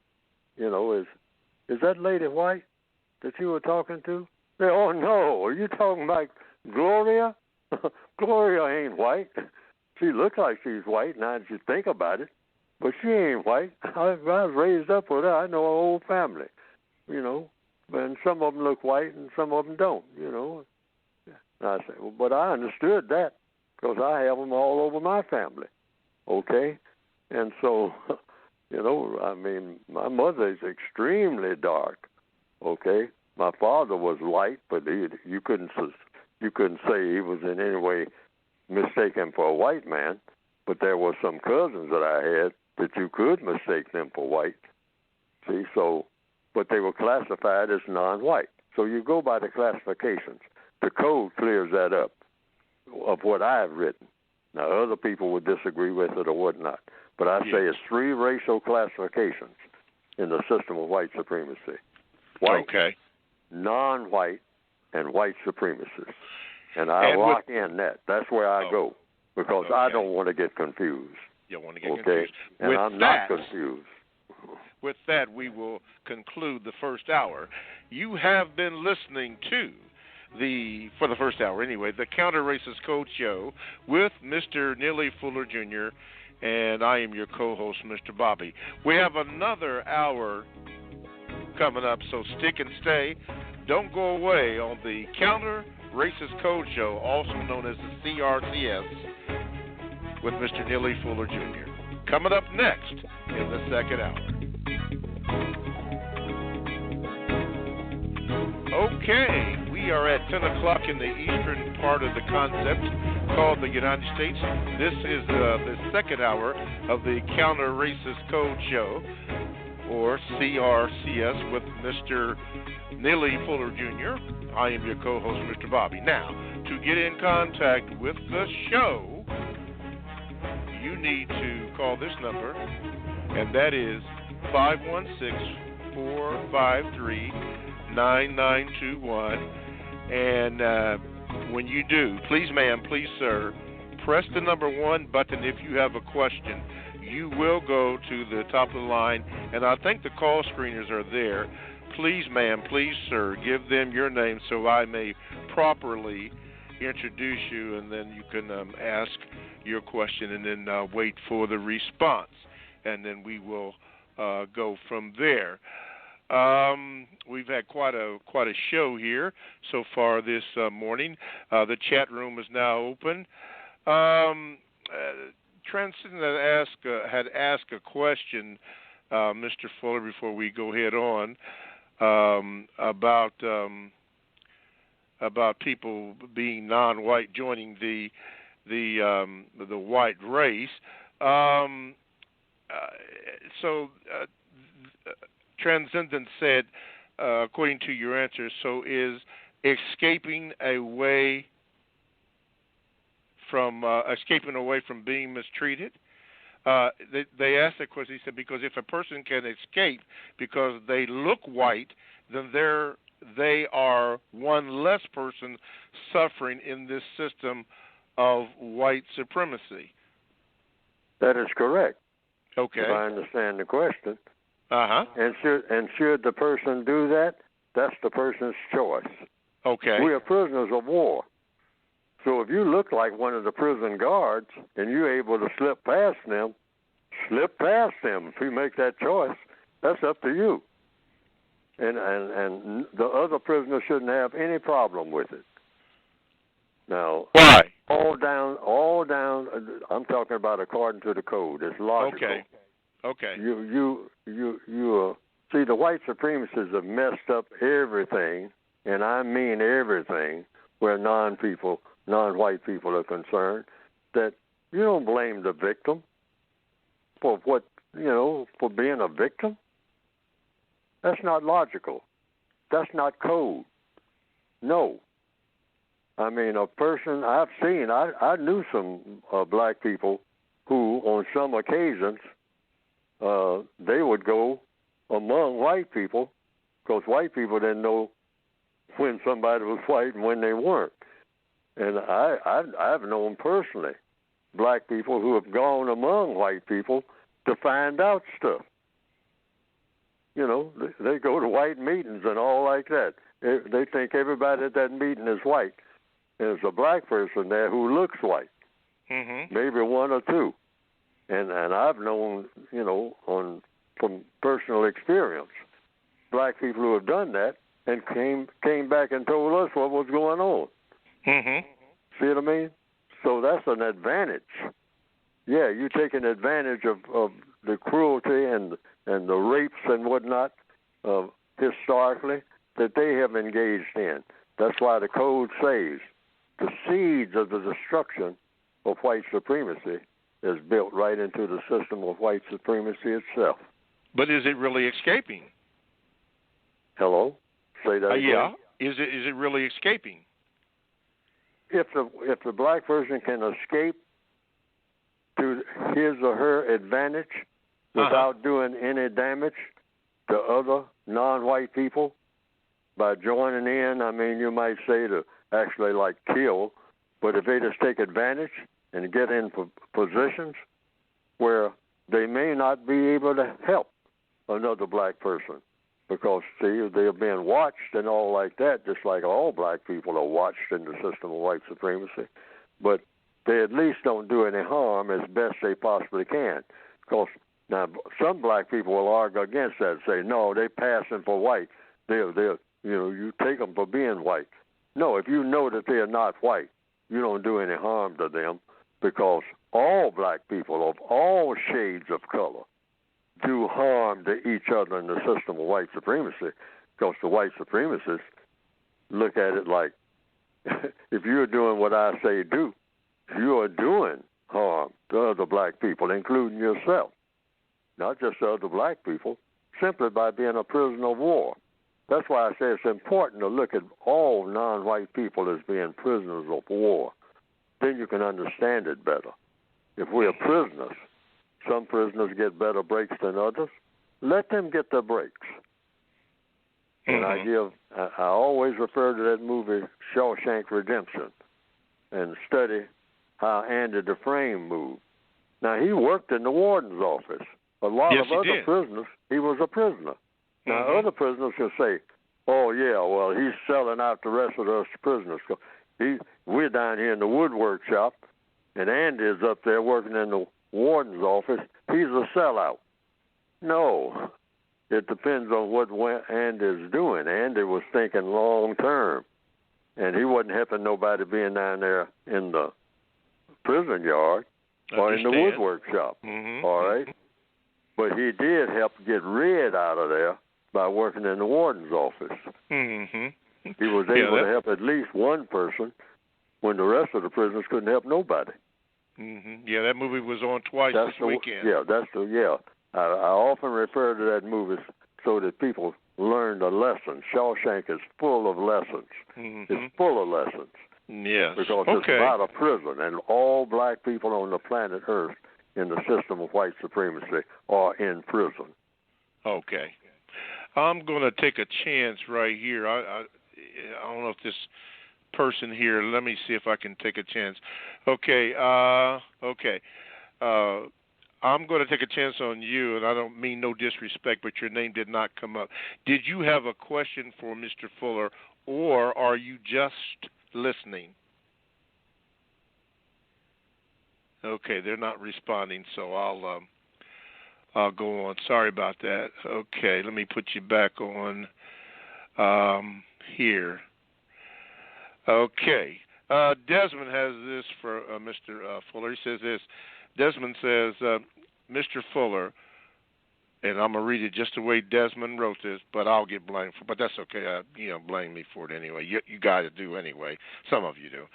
you know, is that lady white that you were talking to? They, oh, no, are you talking about Gloria? Gloria ain't white. She looks like she's white now that you think about it, but she ain't white. I was raised up with her. I know her whole family, you know, and some of them look white and some of them don't, you know. And I say, well, but I understood that because I have them all over my family, okay? And so, you know, I mean, my mother is extremely dark, okay? My father was light, but you couldn't say he was in any way mistaken for a white man, but there were some cousins that I had that you could mistake them for white, see? So, but they were classified as non-white. So you go by the classifications. The code clears that up of what I've written. Now, other people would disagree with it or whatnot, but I say it's 3 racial classifications in the system of white supremacy. White, non-white, and white supremacists. And I lock in that. That's where I go because I don't want to get confused.
You don't want to get confused.
And I'm not confused.
With that, we will conclude the first hour. You have been listening to for the first hour anyway, the Counter Racist Code Show with Mr. Neely Fuller Jr., and I am your co-host, Mr. Bobby. We have another hour coming up, so stick and stay. Don't go away on the Counter Racist Code Show, also known as the CRCS, with Mr. Neely Fuller Jr. Coming up next in the second hour. Okay, we are at 10 o'clock in the eastern part of the concept called the United States. This is the second hour of the Counter Racist Code Show, or CRCS, with Mr. Neely Fuller Jr. I am your co-host, Mr. Bobby. Now, to get in contact with the show, you need to call this number, and that is 516-453-9921. And when you do, please, ma'am, please, sir, press the number 1 button if you have a question. You will go to the top of the line, and I think the call screeners are there. Please, ma'am, please, sir, give them your name so I may properly introduce you, and then you can ask your question and then wait for the response, and then we will go from there. We've had quite a show here so far this morning. The chat room is now open. Transcendent had asked a question, Mr. Fuller, before we go head on, about people being non-white joining the white race. Transcendent said, according to your answer, so is escaping away from being mistreated? They asked that question. He said, because if a person can escape because they look white, then they are one less person suffering in this system of white supremacy.
That is correct.
Okay.
If I understand the question.
Uh-huh.
And should the person do that, that's the person's choice.
Okay.
We are prisoners of war. So if you look like one of the prison guards and you're able to slip past them. If you make that choice, that's up to you. And the other prisoners shouldn't have any problem with it. Now,
why?
All down. I'm talking about according to the code. It's logical.
Okay.
You see, the white supremacists have messed up everything, and I mean everything, where non-white people are concerned. That you don't blame the victim for for being a victim. That's not logical. That's not code. No. I mean, a person I knew some black people who, on some occasions, they would go among white people because white people didn't know when somebody was white and when they weren't. And I've known personally black people who have gone among white people to find out stuff. They go to white meetings and all like that. They think everybody at that meeting is white. There's a black person there who looks white, maybe one or two. And I've known, from personal experience, black people who have done that and came back and told us what was going on. See what I mean? So that's an advantage. Yeah, you take an advantage of the cruelty and the rapes and whatnot historically that they have engaged in. That's why the code says the seeds of the destruction of white supremacy is built right into the system of white supremacy itself.
But is it really escaping?
Hello? Say that again.
Yeah. Is it really escaping?
If the black person can escape to his or her advantage without doing any damage to other non-white people by joining in, I mean, you might say to actually like kill, but if they just take advantage and get in positions where they may not be able to help another black person, because, see, they're being watched and all like that, just like all black people are watched in the system of white supremacy. But they at least don't do any harm as best they possibly can. Because now some black people will argue against that and say, no, they're passing for white. You take them for being white. No, if you know that they're not white, you don't do any harm to them, because all black people of all shades of color do harm to each other in the system of white supremacy, because the white supremacists look at it like, if you're doing what I say do, you are doing harm to other black people, including yourself. Not just to other black people, simply by being a prisoner of war. That's why I say it's important to look at all non-white people as being prisoners of war. Then you can understand it better. If we are prisoners, some prisoners get better breaks than others. Let them get their breaks. And I always refer to that movie Shawshank Redemption and study how Andy Dufresne moved. Now, he worked in the warden's office. A lot of other prisoners, he was a prisoner. Now, other prisoners can say, oh, yeah, well, he's selling out the rest of us prisoners. We're down here in the woodwork shop, and Andy is up there working in the warden's office. He's a sellout. No, it depends on what Andy's doing. Andy was thinking long term, and he wasn't helping nobody being down there in the prison yard or in the woodwork shop, all right? But he did help get Red out of there by working in the warden's office. He was able to help at least one person when the rest of the prisoners couldn't help nobody.
Yeah, that movie was on twice this weekend. I often refer to that movie so that people learn the lesson. Shawshank is full of lessons. It's full of lessons. Yes.
Because it's about a prison, and all black people on the planet Earth in the system of white supremacy are in prison. Okay.
I'm going to take a chance right here. I don't know if this person here, let me see if I can take a chance. Okay. I'm going to take a chance on you, and I don't mean no disrespect, but your name did not come up. Did you have a question for Mr. Fuller, or are you just listening? Okay, they're not responding, so I'll go on. Sorry about that. Okay, let me put you back on here. Okay. Desmond has this for Mr. Fuller. He says this. Desmond says, Mr. Fuller, and I'm going to read it just the way Desmond wrote this, but I'll get blamed for it. But that's okay. Blame me for it anyway. You got to do anyway. Some of you do.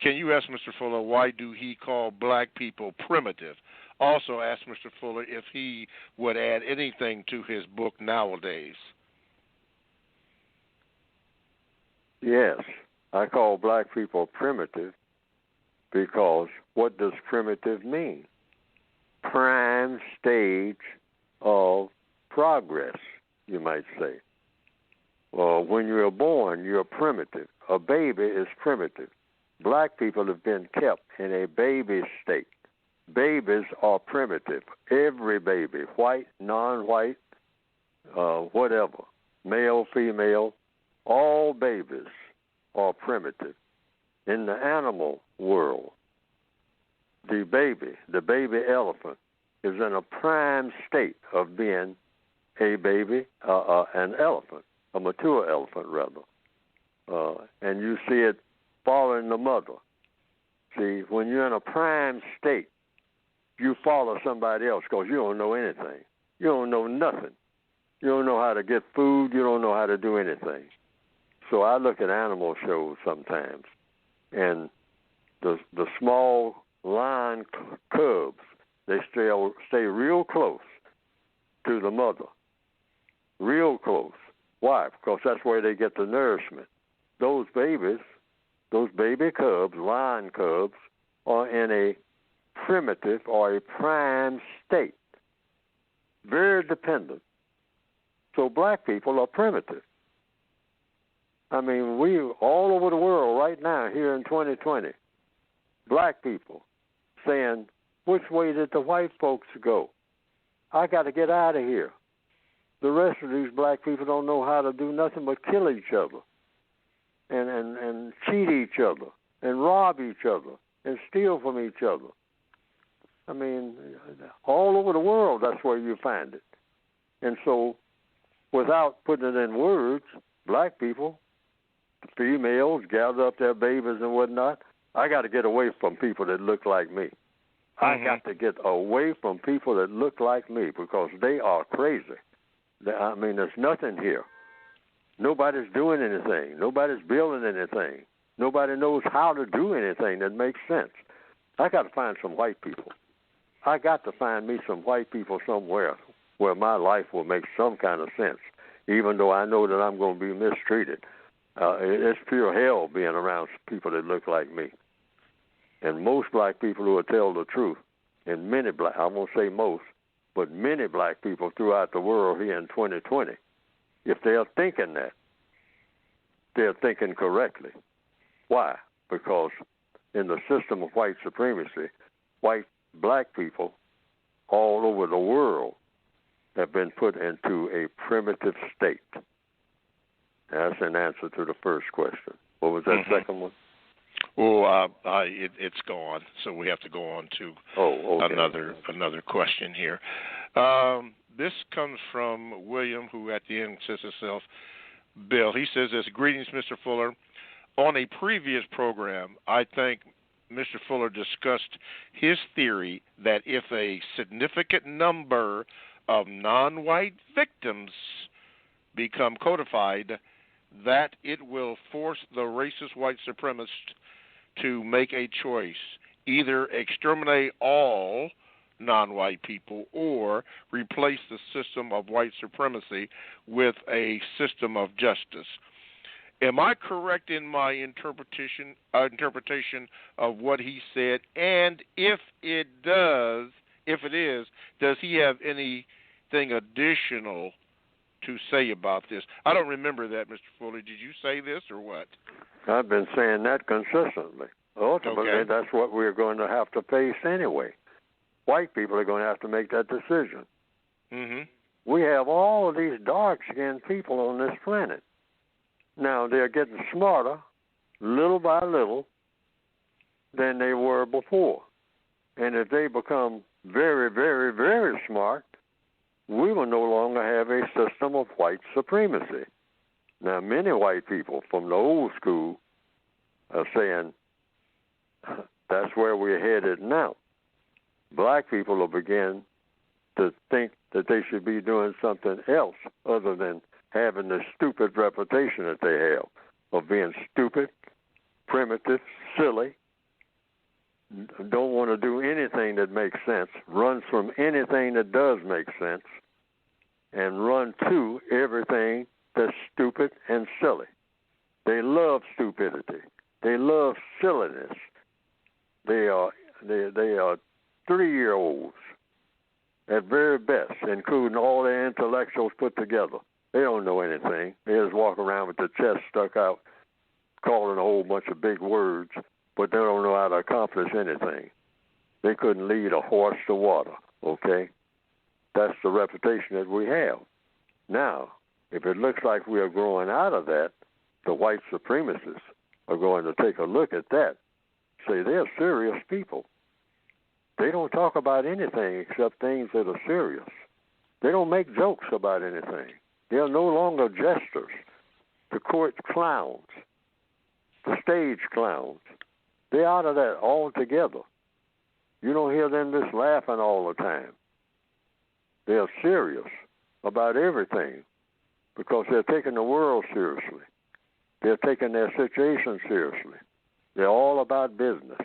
Can you ask Mr. Fuller why do he call black people primitive? Also ask Mr. Fuller if he would add anything to his book nowadays.
Yes, I call black people primitive because what does primitive mean? Prime stage of progress, you might say. Well, when you're born, you're primitive. A baby is primitive. Black people have been kept in a baby state. Babies are primitive. Every baby, white, non-white, whatever, male, female, all babies are primitive. In the animal world, the baby elephant, is in a prime state of being a baby, an elephant, a mature elephant rather. And you see it following the mother. See, when you're in a prime state, you follow somebody else because you don't know anything. You don't know nothing. You don't know how to get food. You don't know how to do anything. So I look at animal shows sometimes, and the small lion cubs, they stay real close to the mother, real close. Why? Because that's where they get the nourishment. Those baby cubs, lion cubs, are in a primitive or a prime state, very dependent. So black people are primitive. I mean, we all over the world right now, here in 2020, black people saying, which way did the white folks go? I got to get out of here. the rest of these black people don't know how to do nothing but kill each other and cheat each other and rob each other and steal from each other. I mean, all over the world, that's where you find it. And so, without putting it in words, black people, females gather up their babies and whatnot. I got to get away from people that look like me. I got to get away from people that look like me because they are crazy. I mean, there's nothing here. Nobody's doing anything. Nobody's building anything. Nobody knows how to do anything that makes sense. I got to find some white people. I got to find me some white people somewhere where my life will make some kind of sense, even though I know that I'm going to be mistreated. It's pure hell being around people that look like me. And most black people who will tell the truth, and many black, I won't say most, but many black people throughout the world here in 2020, if they're thinking that, they're thinking correctly. Why? Because in the system of white supremacy, black people all over the world have been put into a primitive state. That's an answer to the first question. What was that second one?
Well, it's gone, so we have to go on to another question here. This comes from William, who at the end says himself, Bill. He says this, greetings, Mr. Fuller. On a previous program, I think Mr. Fuller discussed his theory that if a significant number of non-white victims become codified, that it will force the racist white supremacist to make a choice, either exterminate all non-white people or replace the system of white supremacy with a system of justice. Am I correct in my interpretation of what he said? And if it is, does he have anything additional to say about this? I don't remember that, Mr. Fuller. Did you say this or what?
I've been saying that consistently. Ultimately, that's what we're going to have to face anyway. White people are going to have to make that decision.
Mm-hmm.
We have all of these dark-skinned people on this planet. Now, they're getting smarter, little by little, than they were before. And if they become very, very, very smart, we will no longer have a system of white supremacy. Now, many white people from the old school are saying that's where we're headed now. Black people will begin to think that they should be doing something else other than having the stupid reputation that they have of being stupid, primitive, silly, don't want to do anything that makes sense, runs from anything that does make sense, and run to everything that's stupid and silly. They love stupidity. They love silliness. They are 3-year-olds at very best, including all their intellectuals put together. They don't know anything. They just walk around with their chest stuck out, calling a whole bunch of big words, but they don't know how to accomplish anything. They couldn't lead a horse to water, okay? That's the reputation that we have. Now, if it looks like we are growing out of that, the white supremacists are going to take a look at that, say they're serious people. They don't talk about anything except things that are serious. They don't make jokes about anything. They are no longer jesters, the court clowns, the stage clowns. They're out of that altogether. You don't hear them just laughing all the time. They're serious about everything because they're taking the world seriously. They're taking their situation seriously. They're all about business.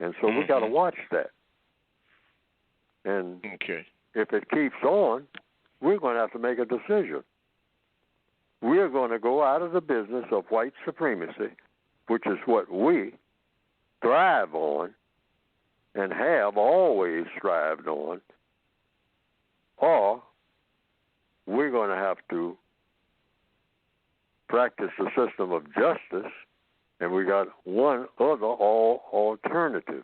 And so we got to watch that. And if it keeps on, we're going to have to make a decision. We're going to go out of the business of white supremacy, which is what we thrive on and have always thrived on, or we're going to have to practice the system of justice, and we got one other alternative.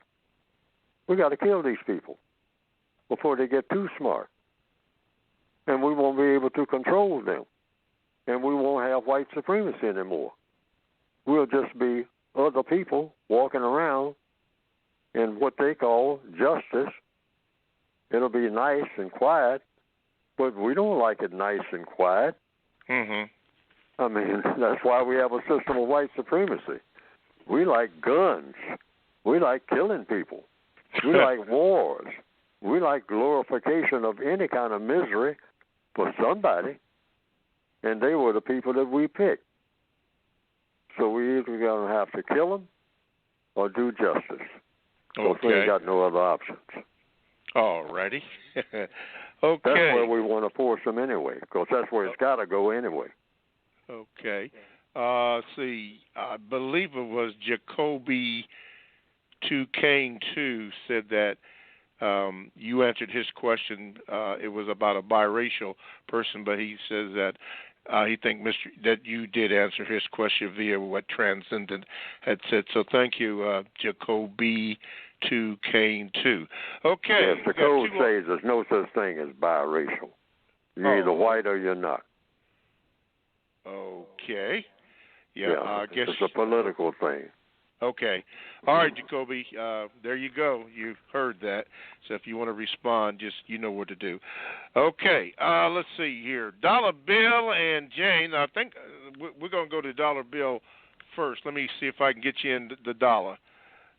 We got to kill these people before they get too smart. and we won't be able to control them. And we won't have white supremacy anymore. We'll just be other people walking around in what they call justice. It'll be nice and quiet, but we don't like it nice and quiet.
Mm-hmm.
I mean, that's why we have a system of white supremacy. We like guns. We like killing people. We like wars. We like glorification of any kind of misery for somebody, and they were the people that we picked. So we either going to have to kill them or do justice. So we ain't got no other options.
All righty. Okay.
That's where we want to force them anyway, because that's where it's got to go anyway.
Okay. See, I believe it was Jacoby 2 Kane 2 said that you answered his question. It was about a biracial person, but he says that he thinks that you did answer his question via what Transcendent had said. So thank you, Jacoby 2 Kane 2. Okay.
Yes, the code says there's no such thing as biracial. You're either white or you're not.
Okay. Yeah, I guess
it's a political thing.
Okay. All right, Jacoby, there you go. You've heard that. So if you want to respond, just you know what to do. Okay, let's see here. Dollar Bill and Jane. I think we're going to go to Dollar Bill first. Let me see if I can get you in the dollar.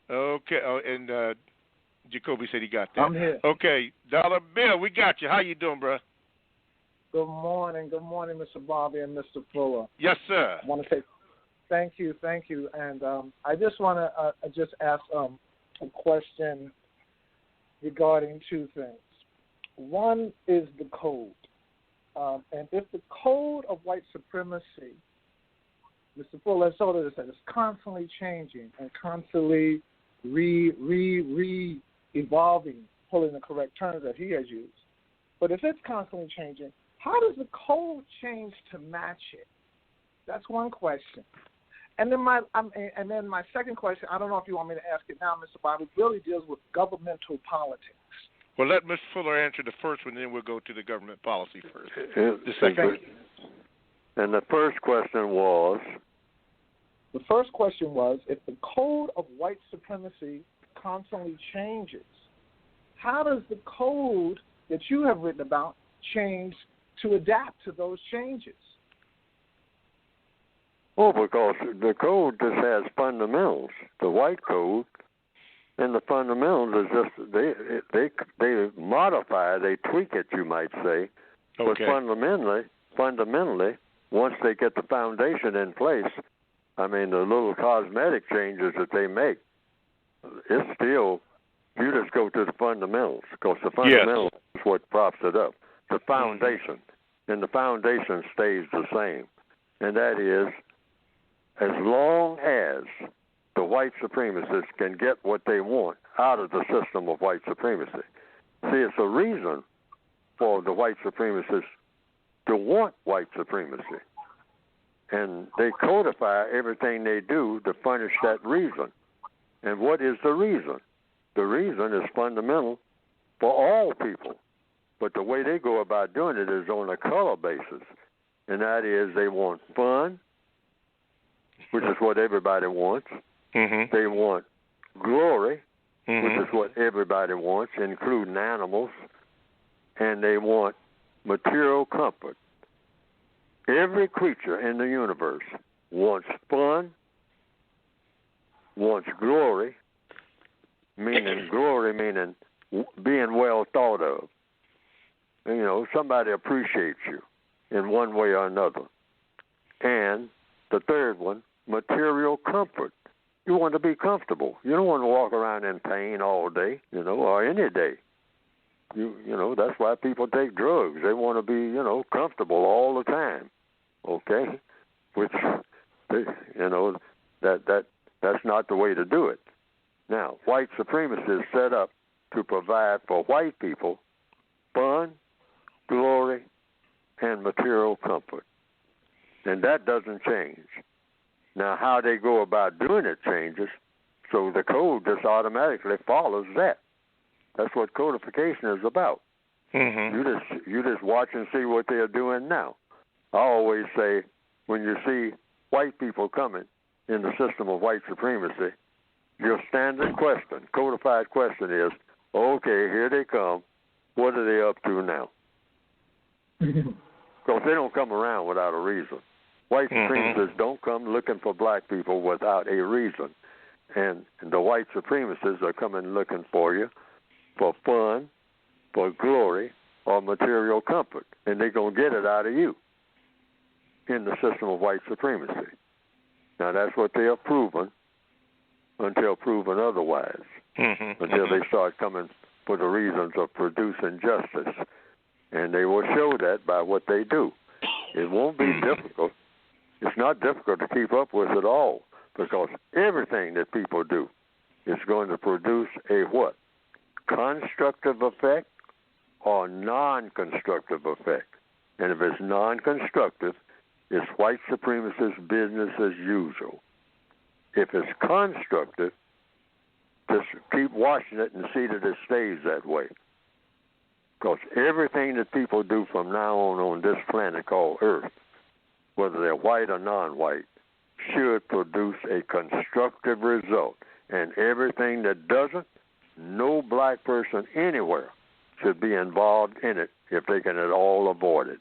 Okay, and Jacoby said he got that.
I'm here.
Okay, Dollar Bill, we got you. How you doing, bro?
Good morning, Mr. Bobby and Mr. Fuller.
Yes, sir.
I want to say thank you, and I just want to just ask a question regarding two things. One is the code, and if the code of white supremacy, Mr. Fuller has told us that it's constantly changing and constantly evolving, pulling the correct terms that he has used. But if it's constantly changing, how does the code change to match it? That's one question. And then my second question, I don't know if you want me to ask it now, Mr. Bobby, really deals with governmental politics.
Well, let Mr. Fuller answer the first one, then we'll go to the government policy first.
And the first question was?
The first question was, if the code of white supremacy constantly changes, how does the code that you have written about change to adapt to those changes?
Well, because the code just has fundamentals. The white code and the fundamentals is just they modify, they tweak it, you might say.
Okay.
But fundamentally, once they get the foundation in place, I mean, the little cosmetic changes that they make, it's still, you just go to the fundamentals, because the fundamentals is what props it up. The foundation, and the foundation stays the same, and that is, as long as the white supremacists can get what they want out of the system of white supremacy. See, it's a reason for the white supremacists to want white supremacy. And they codify everything they do to furnish that reason. And what is the reason? The reason is fundamental for all people. But the way they go about doing it is on a color basis. And that is they want fun, which is what everybody wants.
Mm-hmm.
They want glory, which is what everybody wants, including animals. And they want material comfort. Every creature in the universe wants fun, wants glory, meaning being well thought of. You know, somebody appreciates you in one way or another. And the third one, material comfort. You want to be comfortable. You don't want to walk around in pain all day, or any day. You know, that's why people take drugs. They want to be, comfortable all the time. Okay? Which, that's not the way to do it. Now, white supremacy is set up to provide for white people fun, glory, and material comfort. And that doesn't change. Now, how they go about doing it changes, so the code just automatically follows that. That's what codification is about.
Mm-hmm.
You just watch and see what they're doing now. I always say, when you see white people coming in the system of white supremacy, your standard question, codified question is, okay, here they come. What are they up to now? Because they don't come around without a reason. White supremacists don't come looking for black people without a reason. And the white supremacists are coming looking for you for fun, for glory, or material comfort. And they're going to get it out of you in the system of white supremacy. Now, that's what they have proven until proven otherwise, until they start coming for the reasons of producing justice. And they will show that by what they do. It won't be difficult. It's not difficult to keep up with at all, because everything that people do is going to produce a what? Constructive effect or non-constructive effect. And if it's non-constructive, it's white supremacist business as usual. If it's constructive, just keep watching it and see that it stays that way. Because everything that people do from now on this planet called Earth, whether they're white or non-white, should produce a constructive result. And everything that doesn't, no black person anywhere should be involved in it if they can at all avoid it.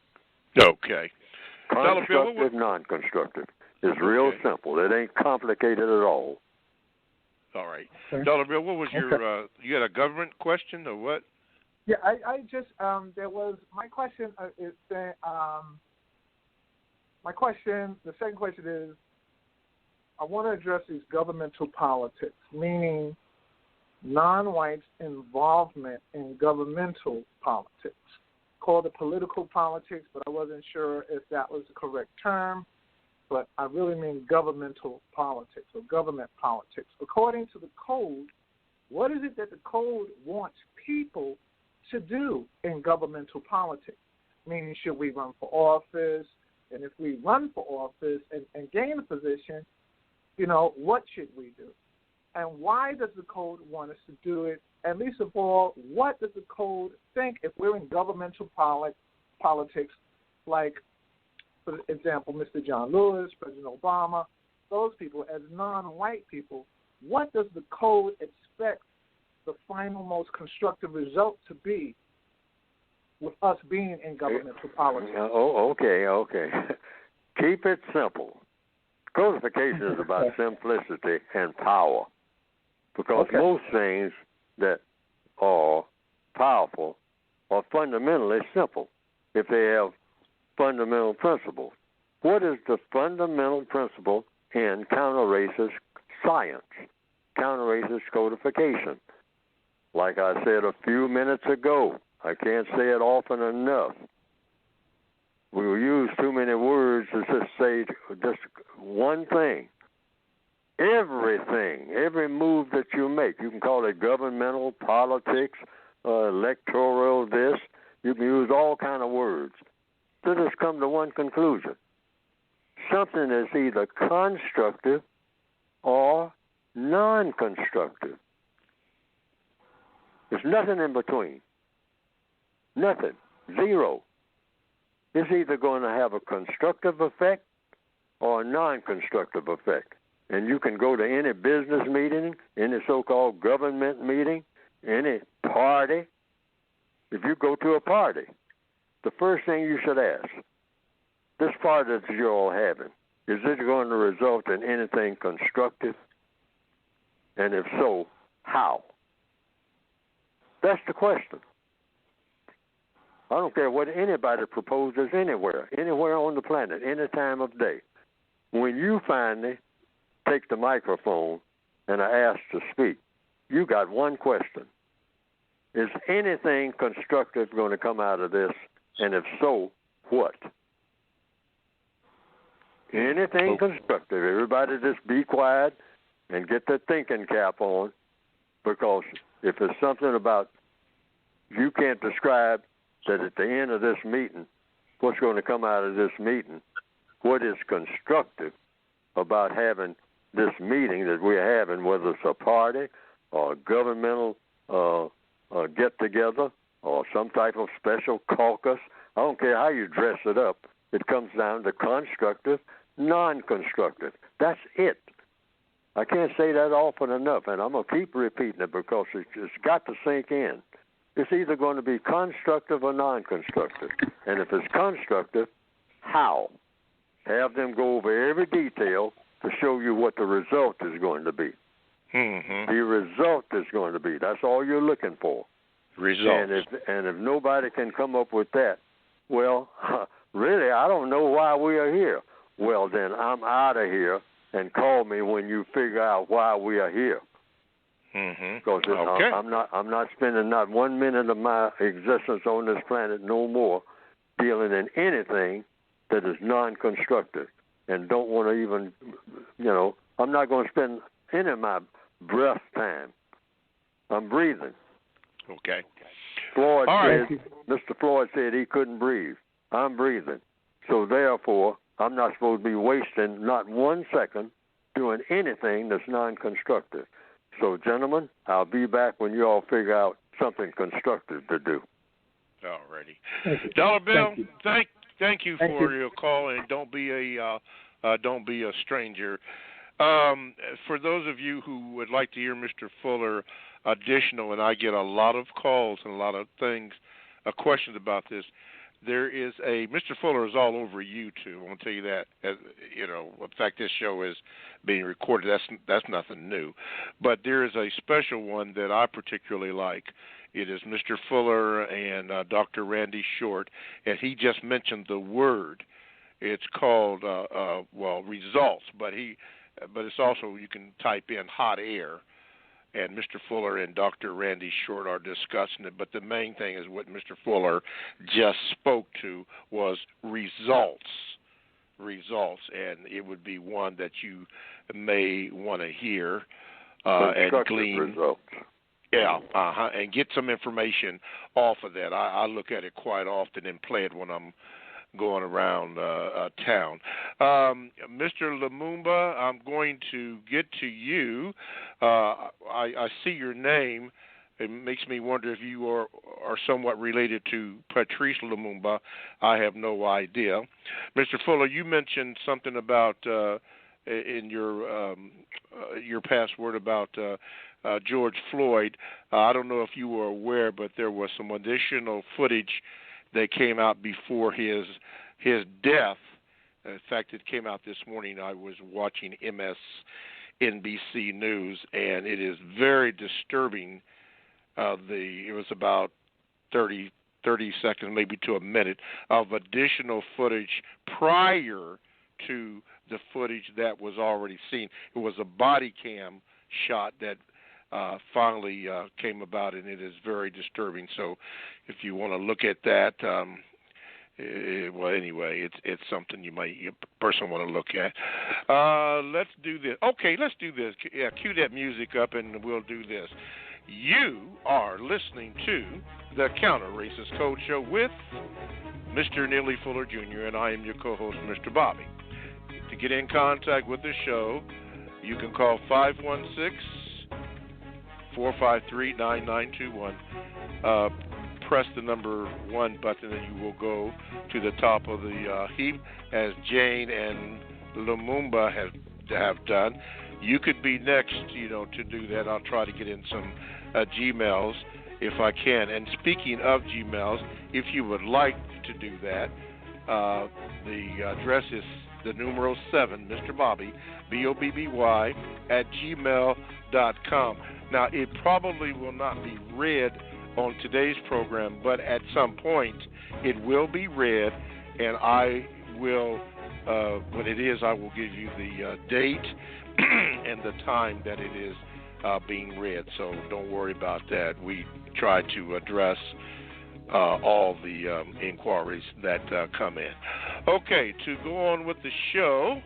Okay.
Constructive, non-constructive. It's real simple. It ain't complicated at all.
All right. Dollar Bill, what was your, you had a government question or what?
Yeah, I just, there was, my question is, the second question is, I want to address these governmental politics, meaning non-whites' involvement in governmental politics. Called it political politics, but I wasn't sure if that was the correct term. But I really mean governmental politics or government politics. According to the code, what is it that the code wants people to do in governmental politics? Meaning, should we run for office? And if we run for office and gain a position, what should we do? And why does the code want us to do it? And least of all, what does the code think if we're in governmental politics, like, for example, Mr. John Lewis, President Obama, those people, as non-white people, what does the code expect the final, most constructive result to be with us being in governmental politics?
Okay. Keep it simple. Codification is about simplicity and power, because most things that are powerful are fundamentally simple if they have fundamental principles. What is the fundamental principle in counter-racist science, counter-racist codification? Like I said a few minutes ago, I can't say it often enough. We will use too many words to just say just one thing. Everything, every move that you make, you can call it governmental, politics, electoral, this. You can use all kind of words. So just come to one conclusion. Something is either constructive or non-constructive. There's nothing in between. Nothing. Zero. It's either going to have a constructive effect or a non-constructive effect. And you can go to any business meeting, any so-called government meeting, any party. If you go to a party, the first thing you should ask, this party that you're all having, is it going to result in anything constructive? And if so, how? That's the question. I don't care what anybody proposes anywhere on the planet, any time of day. When you finally take the microphone and are asked to speak, you got one question. Is anything constructive going to come out of this? And if so, what? Anything constructive. Everybody just be quiet and get their thinking cap on, because if it's something about you can't describe that at the end of this meeting, what's going to come out of this meeting, what is constructive about having this meeting that we're having, whether it's a party or a governmental get-together or some type of special caucus. I don't care how you dress it up. It comes down to constructive, non-constructive. That's it. I can't say that often enough, and I'm going to keep repeating it because it's got to sink in. It's either going to be constructive or non-constructive. And if it's constructive, how? Have them go over every detail to show you what the result is going to be.
Mm-hmm.
The result is going to be. That's all you're looking for.
Results.
And if nobody can come up with that, well, really, I don't know why we are here. Well, then I'm out of here, and call me when you figure out why we are here. Because
Okay.
I'm not spending not 1 minute of my existence on this planet no more dealing in anything that is non-constructive, and don't want to even, I'm not going to spend any of my breath time. I'm breathing.
Okay.
Mr. Floyd said he couldn't breathe. I'm breathing. So therefore, I'm not supposed to be wasting not 1 second doing anything that's non-constructive. So, gentlemen, I'll be back when you all figure out something constructive to do.
All righty. Dollar Bill, thank you for your call, and don't be a stranger. For those of you who would like to hear Mr. Fuller additional, and I get a lot of calls and a lot of questions about this. There is Mr. Fuller is all over YouTube. I want to tell you that. In fact, this show is being recorded. That's nothing new. But there is a special one that I particularly like. It is Mr. Fuller and Dr. Randy Short, and he just mentioned the word. It's called results, but it's also, you can type in hot air. And Mr. Fuller and Dr. Randy Short are discussing it. But the main thing is what Mr. Fuller just spoke to was results. And it would be one that you may want to hear and glean.
Results.
Yeah, and get some information off of that. I look at it quite often and play it when I'm going around town. Mr. Lumumba, I'm going to get to you. I see your name. It makes me wonder if you are somewhat related to Patrice Lumumba. I have no idea. Mr. Fuller, you mentioned something about in your password about George Floyd. I don't know if you were aware, but there was some additional footage that came out before his death. In fact, it came out this morning. I was watching MSNBC News, and it is very disturbing. It was about 30 seconds, maybe to a minute, of additional footage prior to the footage that was already seen. It was a body cam shot that finally came about, and it is very disturbing. So if you want to look at that, anyway, it's something a person want to look at. Let's do this. Okay, let's do this. Yeah, cue that music up, and we'll do this. You are listening to the Counter Racist Code Show with Mr. Neely Fuller Jr., and I am your co-host, Mr. Bobby. To get in contact with the show, you can call 516-453-9921. Press the number 1 button, and you will go to the top of the heap, as Jane and Lumumba have done. You could be next, to do that. I'll try to get in some Gmails if I can. And speaking of Gmails, if you would like to do that, the address is the numeral 7, Mr. Bobby, BOBBY, @gmail.com. Now, it probably will not be read on today's program, but at some point it will be read, and I will, when it is, I will give you the date and the time that it is being read, so don't worry about that. We try to address all the inquiries that come in. Okay, to go on with the show,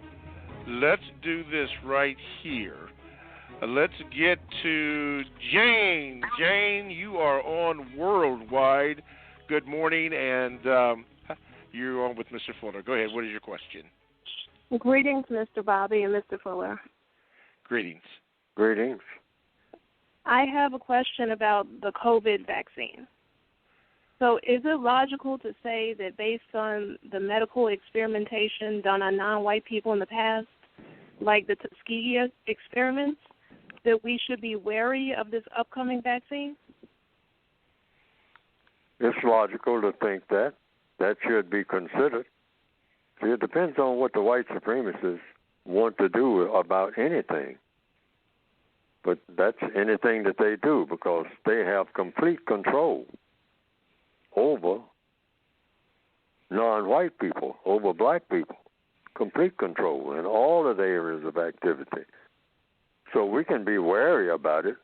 let's do this right here. Let's get to Jane. Jane, you are on Worldwide. Good morning, and you're on with Mr. Fuller. Go ahead. What is your question?
Greetings, Mr. Bobby and Mr. Fuller.
Greetings.
Greetings.
I have a question about the COVID vaccine. So is it logical to say that based on the medical experimentation done on non-white people in the past, like the Tuskegee experiments, that we should be wary of this upcoming vaccine?
It's logical to think that. That should be considered. See, it depends on what the white supremacists want to do about anything. But that's anything that they do, because they have complete control over non-white people, over black people. Complete control in all of the areas of activity. So we can be wary about it.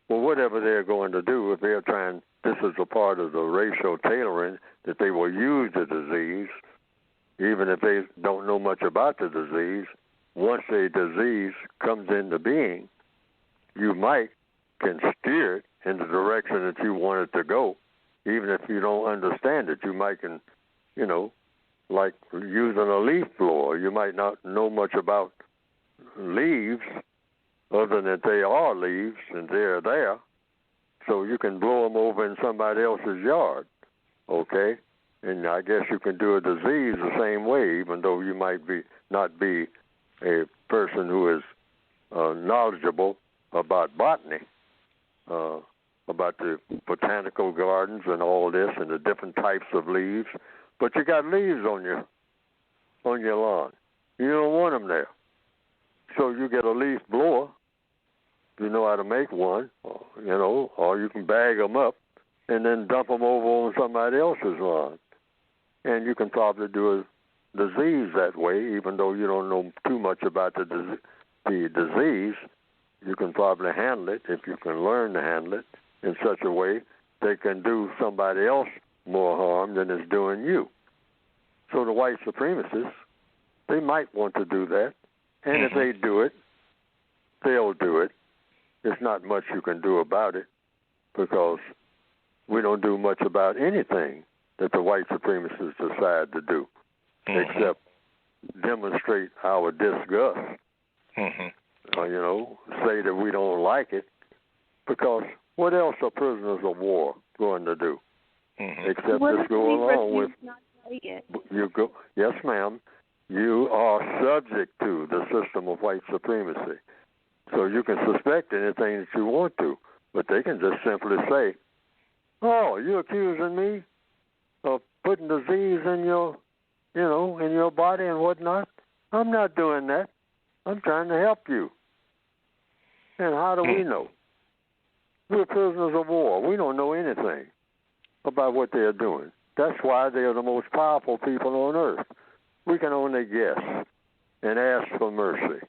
Well, whatever they're going to do, if they're trying, this is a part of the racial tailoring, that they will use the disease, even if they don't know much about the disease. Once a disease comes into being, you can steer it in the direction that you want it to go, even if you don't understand it. You might can, like using a leaf blower. You might not know much about leaves, other than that they are leaves and they're there, so you can blow them over in somebody else's yard, okay? And I guess you can do a disease the same way, even though you might not be a person who is knowledgeable about botany, about the botanical gardens and all this and the different types of leaves. But you got leaves on your lawn. You don't want them there. So you get a leaf blower, you know how to make one, or you can bag them up and then dump them over on somebody else's lawn. And you can probably do a disease that way, even though you don't know too much about the disease. You can probably handle it if you can learn to handle it in such a way that can do somebody else more harm than it's doing you. So the white supremacists, they might want to do that. And if they do it, they'll do it. There's not much you can do about it, because we don't do much about anything that the white supremacists decide to do, except demonstrate our disgust. Say that we don't like it, because what else are prisoners of war going to do? Except just go along with you go. Yes, ma'am. You are subject to the system of white supremacy. So you can suspect anything that you want to, but they can just simply say, "Oh, you're accusing me of putting disease in your, in your body and whatnot. I'm not doing that. I'm trying to help you." And how do we know? We're prisoners of war. We don't know anything about what they're doing. That's why they're the most powerful people on earth. We can only guess and ask for mercy.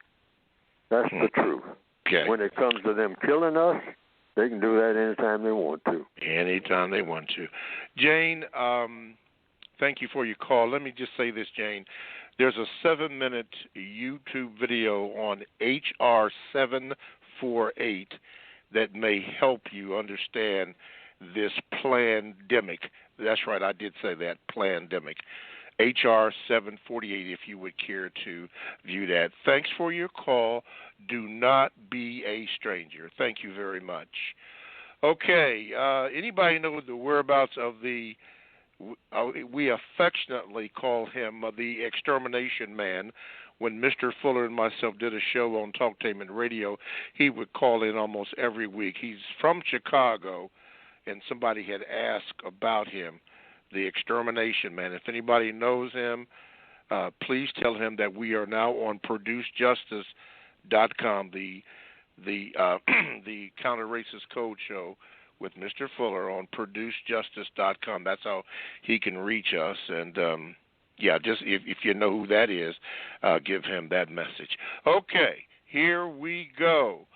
That's the truth.
Okay.
When it comes to them killing us, they can do that anytime they want to.
Anytime they want to. Jane, thank you for your call. Let me just say this, Jane. There's a 7-minute YouTube video on HR 748 that may help you understand this plandemic. That's right, I did say that, plandemic. HR 748, if you would care to view that. Thanks for your call. Do not be a stranger. Thank you very much. Okay, anybody know the whereabouts of we affectionately call him the extermination man. When Mr. Fuller and myself did a show on Talktainment Radio, he would call in almost every week. He's from Chicago, and somebody had asked about him, the extermination man. If anybody knows him, please tell him that we are now on ProduceJustice.com, the Counter Racist Code Show with Mr. Fuller on ProduceJustice.com. That's how he can reach us. And just if you know who that is, give him that message. Okay, here we go.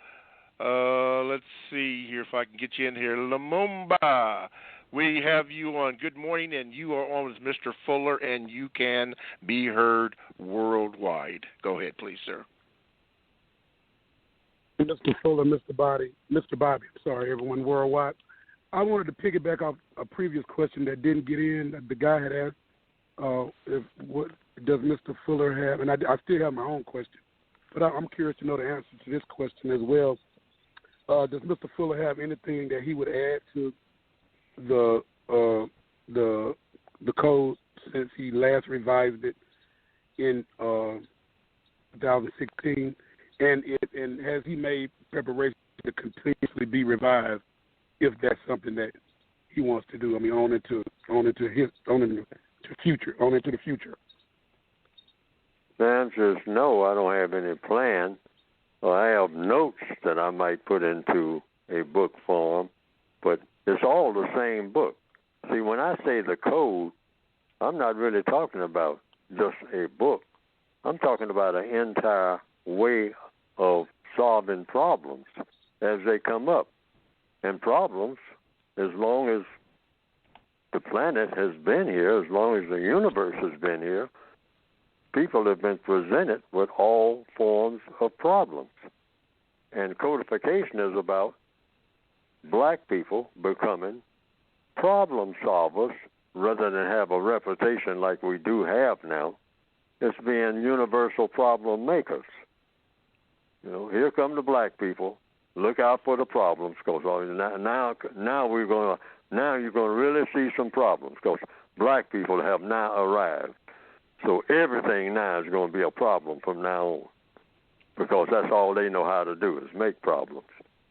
Let's see here if I can get you in here. Lumumba, we have you on. Good morning, and you are on with Mr. Fuller, and you can be heard worldwide. Go ahead, please, sir.
Mr. Fuller, Mr. Bobby, everyone worldwide. I wanted to piggyback off a previous question that didn't get in. The guy had asked, what does Mr. Fuller have? And I still have my own question, but I'm curious to know the answer to this question as well. Does Mr. Fuller have anything that he would add to the the code since he last revised it in 2016, and has he made preparations to continuously be revised if that's something that he wants to do? I mean, on into the future.
The answer is no. I don't have any plan. Well, I have notes that I might put into a book form, but it's all the same book. See, when I say the code, I'm not really talking about just a book. I'm talking about an entire way of solving problems as they come up. And problems, as long as the planet has been here, as long as the universe has been here, people have been presented with all forms of problems. And codification is about black people becoming problem solvers rather than have a reputation like we do have now. It's being universal problem makers. You know, here come the black people. Look out for the problems, because now you're going to really see some problems, because black people have now arrived. So everything now is going to be a problem from now on, because that's all they know how to do is make problems.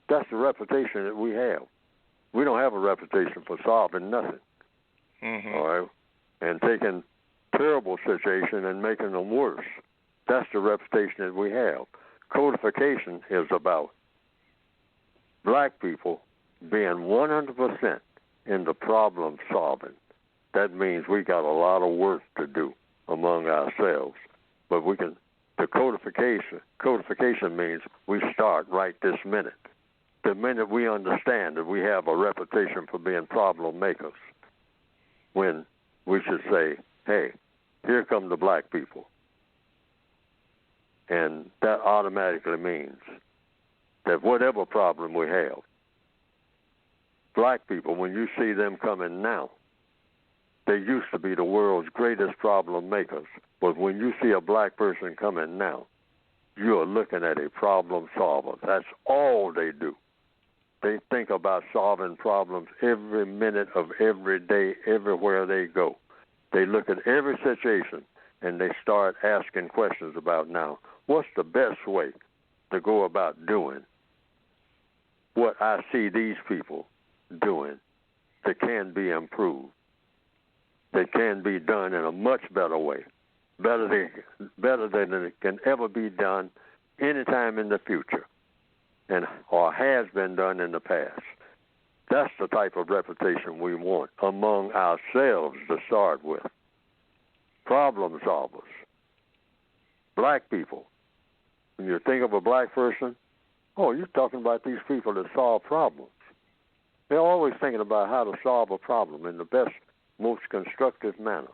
That's the reputation that we have. We don't have a reputation for solving nothing. Mm-hmm. All right, and taking terrible situations and making them worse. That's the reputation that we have. Codification is about black people being 100% in the problem solving. That means we got a lot of work to do among ourselves, but we can. The codification means we start right this minute. The minute we understand that we have a reputation for being problem makers, when we should say, hey, here come the black people. And that automatically means that whatever problem we have, black people, when you see them coming now, they used to be the world's greatest problem makers. But when you see a black person coming now, you are looking at a problem solver. That's all they do. They think about solving problems every minute of every day, everywhere they go. They look at every situation and they start asking questions about now, what's the best way to go about doing what I see these people doing that can be improved, that can be done in a much better way, better than it can ever be done anytime in the future, and or has been done in the past. That's the type of reputation we want among ourselves to start with. Problem solvers. Black people. When you think of a black person, oh, you're talking about these people that solve problems. They're always thinking about how to solve a problem in the best, most constructive manner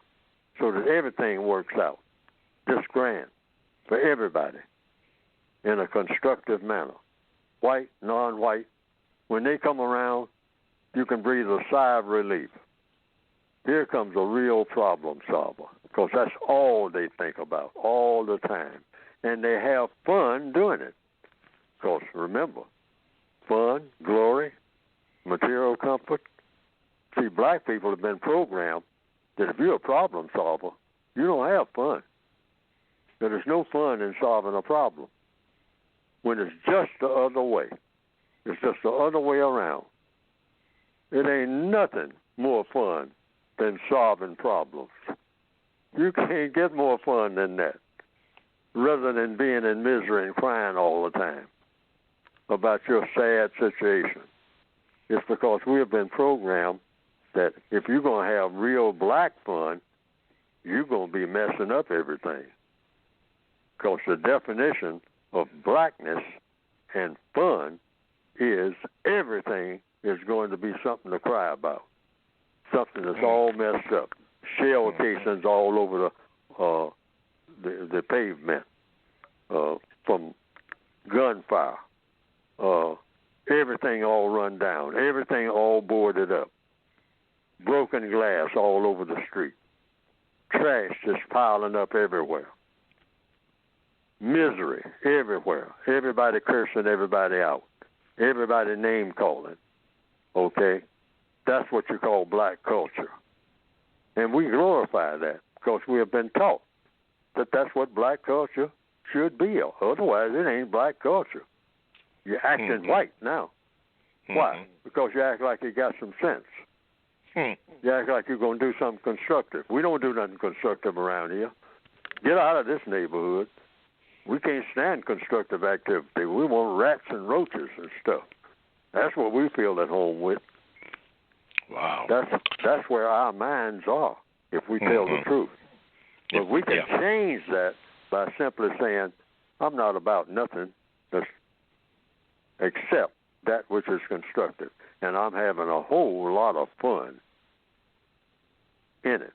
so that everything works out just grand for everybody in a constructive manner. White, non-white, when they come around, you can breathe a sigh of relief. Here comes a real problem solver, because that's all they think about all the time. And they have fun doing it. Because remember, fun, glory, material comfort. See, black people have been programmed that if you're a problem solver, you don't have fun. That there's no fun in solving a problem. When it's just the other way. It's just the other way around. It ain't nothing more fun than solving problems. You can't get more fun than that, rather than being in misery and crying all the time about your sad situation. It's because we have been programmed that if you're going to have real black fun, you're going to be messing up everything. Because the definition of blackness and fun is everything is going to be something to cry about, something that's all messed up, shell casings all over the pavement from gunfire, everything all run down, everything all boarded up, broken glass all over the street, trash just piling up everywhere. Misery everywhere. Everybody cursing everybody out. Everybody name calling. Okay? That's what you call black culture. And we glorify that because we have been taught that that's what black culture should be. Otherwise, it ain't black culture. You're acting white now. Why? Because you act like you got some sense. You act like you're going to do something constructive. We don't do nothing constructive around here. Get out of this neighborhood. We can't stand constructive activity. We want rats and roaches and stuff. That's what we feel at home with.
Wow.
That's where our minds are, if we tell the truth. But we can change that by simply saying, I'm not about nothing except that which is constructive. And I'm having a whole lot of fun in it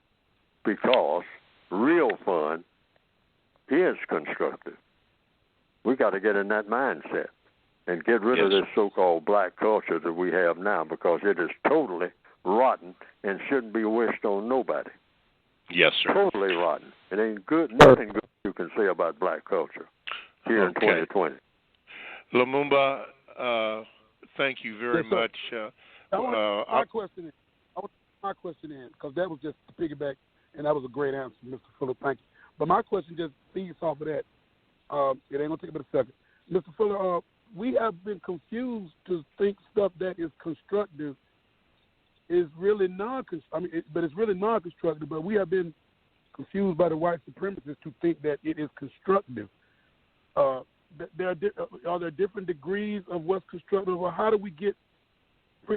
because real fun is constructive. We got to get in that mindset and get rid of this so-called black culture that we have now because it is totally rotten and shouldn't be wished on nobody.
Yes, sir.
Totally rotten. It ain't good. Nothing good you can say about black culture here in 2020.
Lumumba, thank you very much.
My question is, because that was just to piggyback, and that was a great answer, Mr. Fuller. Thank you. But my question just feeds off of that. It ain't gonna take but a second, Mr. Fuller. We have been confused to think stuff that is constructive is really but it's really non-constructive. But we have been confused by the white supremacists to think that it is constructive. Are there different degrees of what's constructive, or how do we get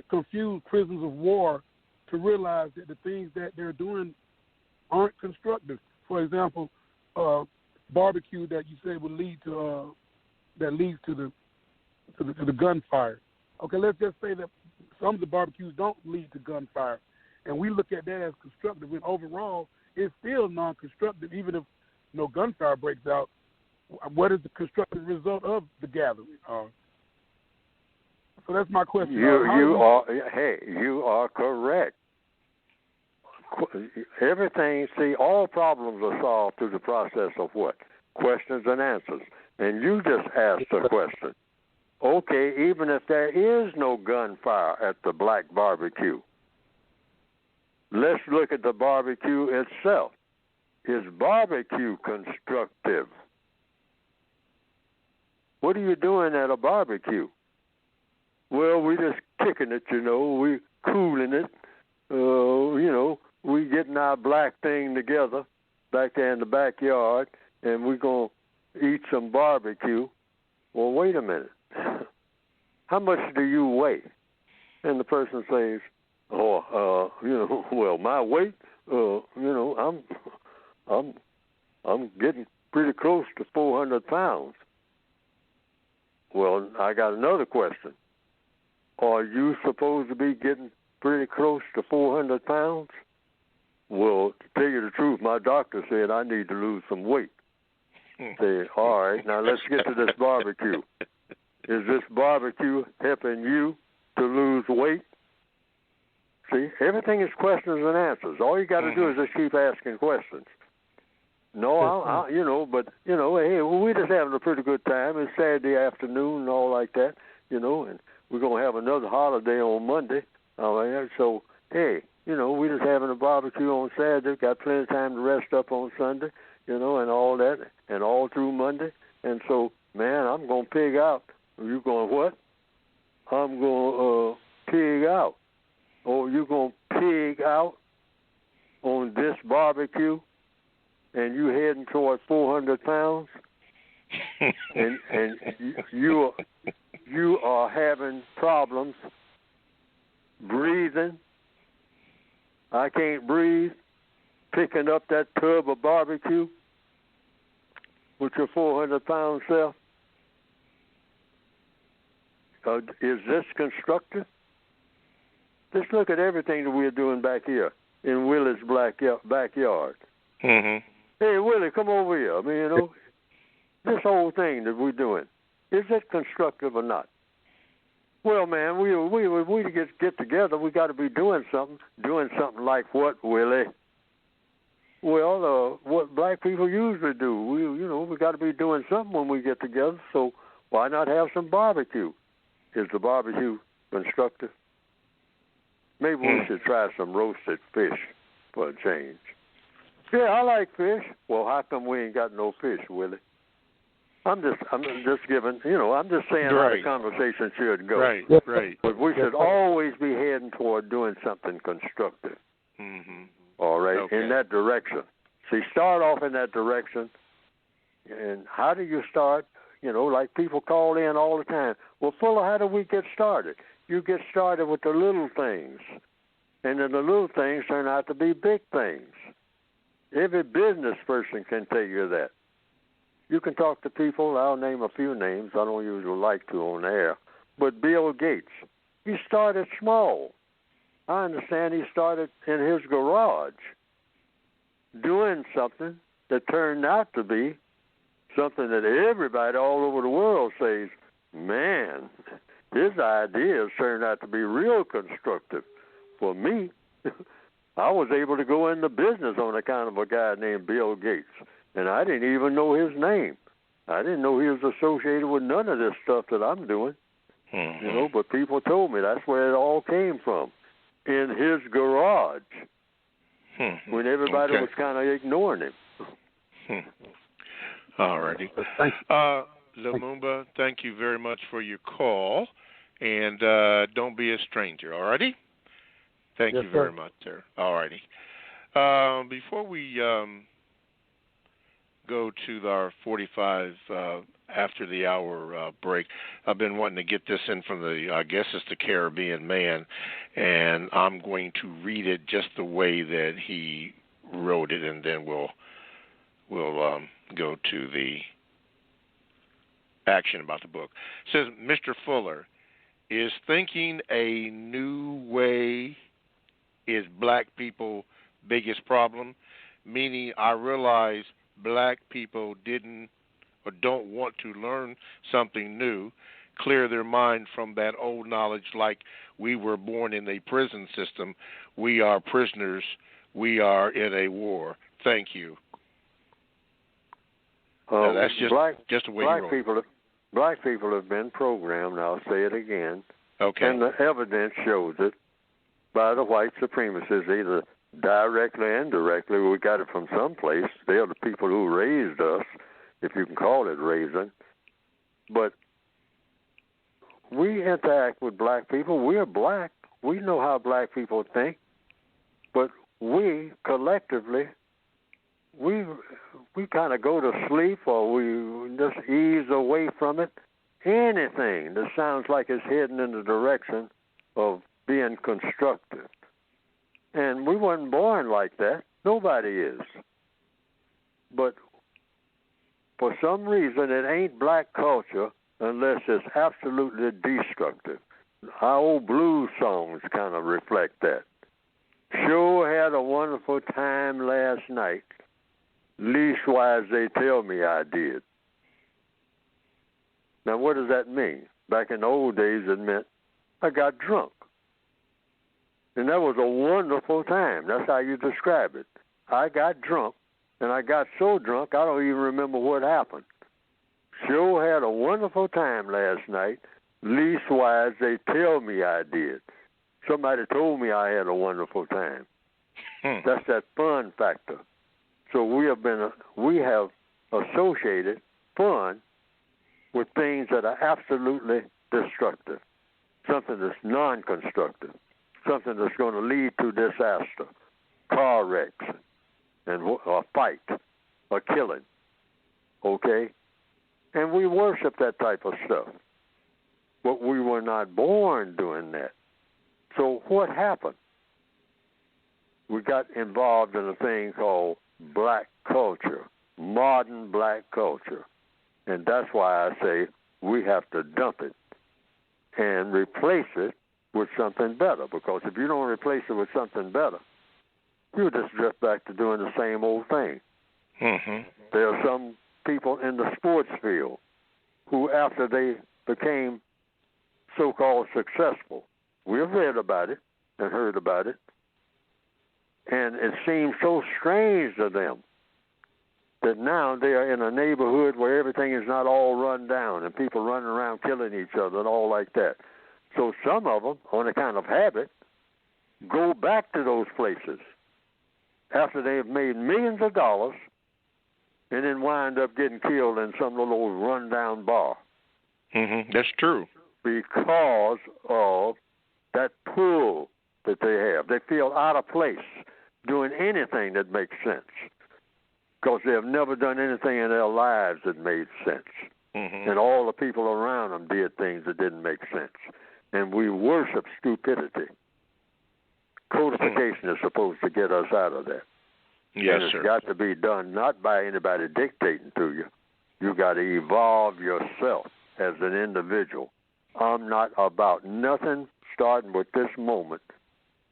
confused prisoners of war to realize that the things that they're doing aren't constructive? For example, barbecue that you say would lead to that leads to the gunfire. Okay, let's just say that some of the barbecues don't lead to gunfire, and we look at that as constructive. When overall, it's still non-constructive, even if no gunfire breaks out. What is the constructive result of the gathering? So that's my question.
You are correct. Everything, all problems are solved through the process of what? Questions and answers. And you just asked a question. Okay, even if there is no gunfire at the black barbecue, let's look at the barbecue itself. Is barbecue constructive? What are you doing at a barbecue? Well, we just kicking it, we cooling it, we getting our black thing together back there in the backyard, and we're going to eat some barbecue. Well, wait a minute. How much do you weigh? And the person says, well, my weight, I'm getting pretty close to 400 pounds. Well, I got another question. Are you supposed to be getting pretty close to 400 pounds? Well, to tell you the truth, my doctor said I need to lose some weight. Say, all right, now let's get to this barbecue. Is this barbecue helping you to lose weight? See, everything is questions and answers. All you got to do is just keep asking questions. No, hey, we're just having a pretty good time. It's Saturday afternoon and all like that, and we're going to have another holiday on Monday. So, hey, we're just having a barbecue on Saturday, got plenty of time to rest up on Sunday, and all that, and all through Monday. And so, man, I'm going to pig out. You going what? I'm going to pig out. Oh, you going to pig out on this barbecue? And you heading toward 400 pounds, and you are having problems breathing. I can't breathe. Picking up that tub of barbecue with your 400-pound self. Is this constructive? Let's look at everything that we're doing back here in Willie's backyard.
Mm-hmm.
Hey, Willie, come over here. This whole thing that we're doing, is it constructive or not? Well, man, we get together, we got to be doing something like what, Willie? Well, what black people usually do. We got to be doing something when we get together, so why not have some barbecue? Is the barbecue constructive? Maybe we should try some roasted fish for a change. Yeah, I like fish. Well, how come we ain't got no fish, Willie? I'm just giving, I'm just saying how the conversation should go.
Right, right.
But we should always be heading toward doing something constructive.
Mm-hmm.
All right,
okay.
in that direction. See, start off in that direction. And how do you start? Like people call in all the time. Well, Fuller, how do we get started? You get started with the little things. And then the little things turn out to be big things. Every business person can tell you that. You can talk to people, I'll name a few names, I don't usually like to on air, but Bill Gates, he started small. I understand he started in his garage doing something that turned out to be something that everybody all over the world says, man, his ideas turned out to be real constructive. For me, I was able to go into business on account of a guy named Bill Gates, and I didn't even know his name. I didn't know he was associated with none of this stuff that I'm doing, but people told me that's where it all came from, in his garage, when everybody was kind of ignoring him.
All righty. Lumumba, thank you very much for your call, and don't be a stranger, all righty? Thank you very much, sir. All righty. Before we go to our 45 after the hour break, I've been wanting to get this in from I guess it's the Caribbean man, and I'm going to read it just the way that he wrote it, and then we'll go to the action about the book. It says, Mr. Fuller, is thinking a new way is black people' biggest problem? Meaning, I realize black people didn't or don't want to learn something new, clear their mind from that old knowledge like we were born in a prison system, we are prisoners, we are in a war. Thank you. That's just the way you roll.
Black people have been programmed, I'll say it again,
okay,
and the evidence shows it, by the white supremacists, either directly or indirectly. We got it from someplace. They're the people who raised us, if you can call it raising. But we interact with black people. We're black. We know how black people think. But we, collectively, we kind of go to sleep or we just ease away from it. Anything that sounds like it's heading in the direction of being constructive. And we weren't born like that. Nobody is. But for some reason, it ain't black culture unless it's absolutely destructive. Our old blues songs kind of reflect that. Sure had a wonderful time last night. Leastwise, they tell me I did. Now, what does that mean? Back in the old days, it meant I got drunk. And that was a wonderful time. That's how you describe it. I got drunk, and I got so drunk I don't even remember what happened. Sure had a wonderful time last night. Leastwise, they tell me I did. Somebody told me I had a wonderful time. That's that fun factor. So we have associated fun with things that are absolutely destructive, something that's non-constructive, something that's going to lead to disaster, car wrecks, and a fight, a killing, okay? And we worship that type of stuff. But we were not born doing that. So what happened? We got involved in a thing called black culture, modern black culture. And that's why I say we have to dump it and replace it with something better. Because if you don't replace it with something better, you just drift back to doing the same old thing.
Mm-hmm.
There are some people in the sports field who, after they became so-called successful, we've read about it and heard about it, and it seems so strange to them that now they are in a neighborhood where everything is not all run down and people running around killing each other and all like that. So some of them, on a kind of habit, go back to those places after they've made millions of dollars and then wind up getting killed in some little old rundown bar.
That's true.
Because of that pull that they have. They feel out of place doing anything that makes sense because they have never done anything in their lives that made sense. And all the people around them did things that didn't make sense. And we worship stupidity. Codification is supposed to get us out of that.
Yes,
and it's
sir.
got to be done not by anybody dictating to you. You got to evolve yourself as an individual. I'm not about nothing starting with this moment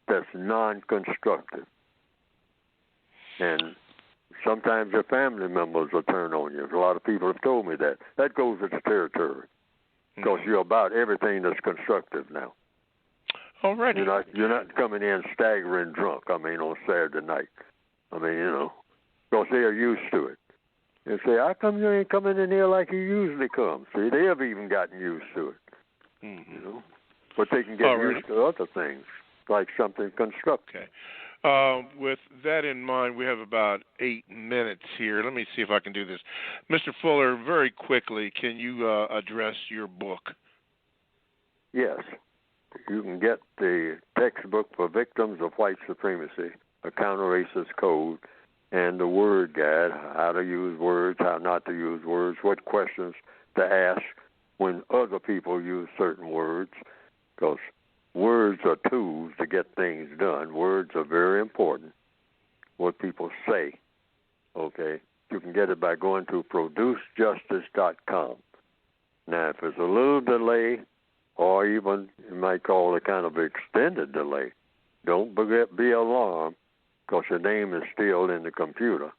that's non-constructive. And sometimes your family members will turn on you. A lot of people have told me that. That goes with the territory because you're about everything that's constructive now.
Already.
You're not coming in staggering drunk, on Saturday night. Because they're used to it. They say, how come you ain't coming in here like you usually come? See, they have even gotten used to it. But they can get used to other things, like something constructive.
Okay. With that in mind, we have about 8 minutes here. Let me see if I can do this. Mr. Fuller, very quickly, can you address your book?
Yes. You can get the textbook for victims of white supremacy, a counter-racist code, and the word guide, how to use words, how not to use words, what questions to ask when other people use certain words, because words are tools to get things done. Words are very important, what people say, okay? You can get it by going to producejustice.com. Now, if there's a little delay, or even you might call it kind of extended delay, don't be alarmed, because your name is still in the computer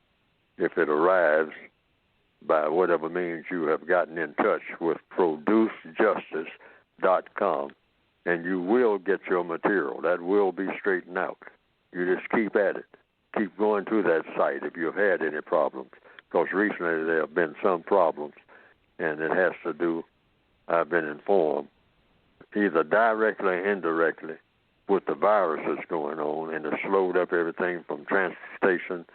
if it arrives by whatever means you have gotten in touch with producejustice.com, and you will get your material. That will be straightened out. You just keep at it. Keep going to that site if you've had any problems, because recently there have been some problems, and it has to do, I've been informed, either directly or indirectly, with the virus that's going on, and it slowed up everything from transportation,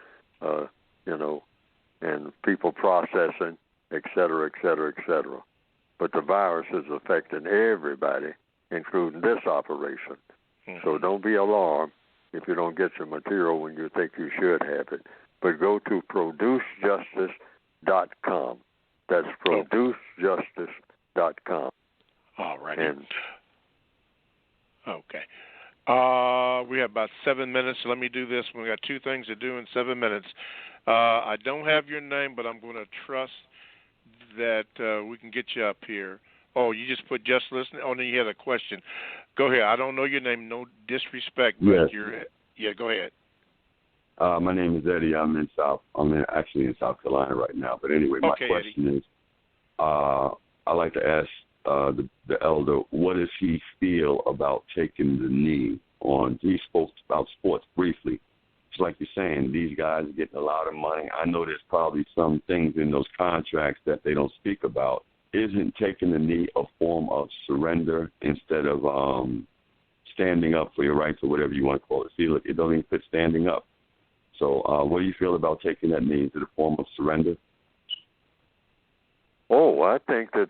and people processing, et cetera, et cetera, et cetera. But the virus is affecting everybody, including this operation. So don't be alarmed if you don't get your material when you think you should have it. But go to producejustice.com. That's producejustice.com.
All right.
And
okay. We have about 7 minutes, so let me do this. We've got 2 things to do in 7 minutes. I don't have your name, but I'm going to trust that we can get you up here. Oh, you just put just listening? Oh, no, you had a question. Go ahead. I don't know your name. No disrespect, but
Yes.
Go ahead.
My name is Eddie. I'm actually in South Carolina right now. But anyway, my question is, I'd like to ask the elder, what does he feel about taking the knee on? He spoke about sports briefly. It's like you're saying, these guys are getting a lot of money. I know there's probably some things in those contracts that they don't speak about. Isn't taking the knee a form of surrender instead of standing up for your rights or whatever you want to call it? See, look, it don't even fit standing up. So what do you feel about taking that knee? Is it a form of surrender?
Oh, I think that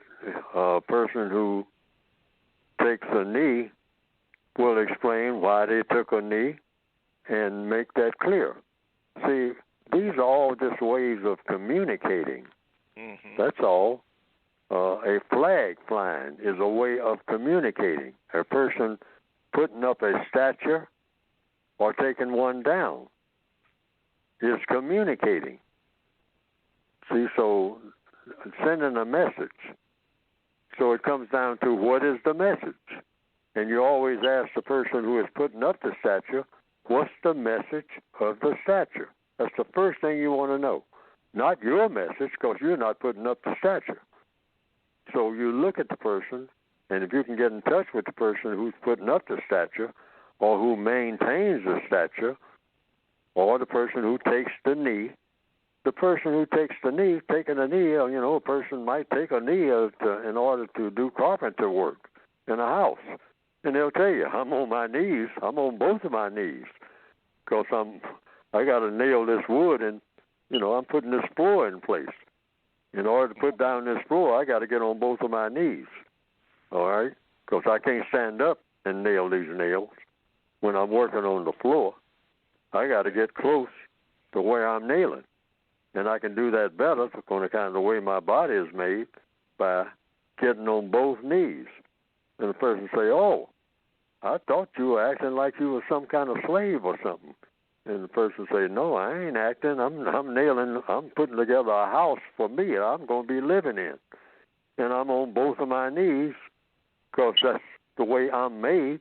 a person who takes a knee will explain why they took a knee and make that clear. See, these are all just ways of communicating. That's all. A flag flying is a way of communicating. A person putting up a statue or taking one down is communicating. See, so sending a message. So it comes down to what is the message? And you always ask the person who is putting up the statue, what's the message of the statue? That's the first thing you want to know. Not your message, because you're not putting up the statue. So you look at the person, and if you can get in touch with the person who's putting up the statue, or who maintains the statue, or the person who takes the knee, the person who takes the knee, taking a knee, a person might take a knee in order to do carpenter work in a house. And they'll tell you, I'm on my knees. I'm on both of my knees because I'm I got to nail this wood, and I'm putting this floor in place. In order to put down this floor, I got to get on both of my knees. All right, because I can't stand up and nail these nails when I'm working on the floor. I got to get close to where I'm nailing, and I can do that better on the kind of the way my body is made by getting on both knees. And the person say, "Oh, I thought you were acting like you were some kind of slave or something." And the person say, "No, I ain't acting. I'm nailing. I'm putting together a house for me. I'm going to be living in, and I'm on both of my knees because that's the way I'm made,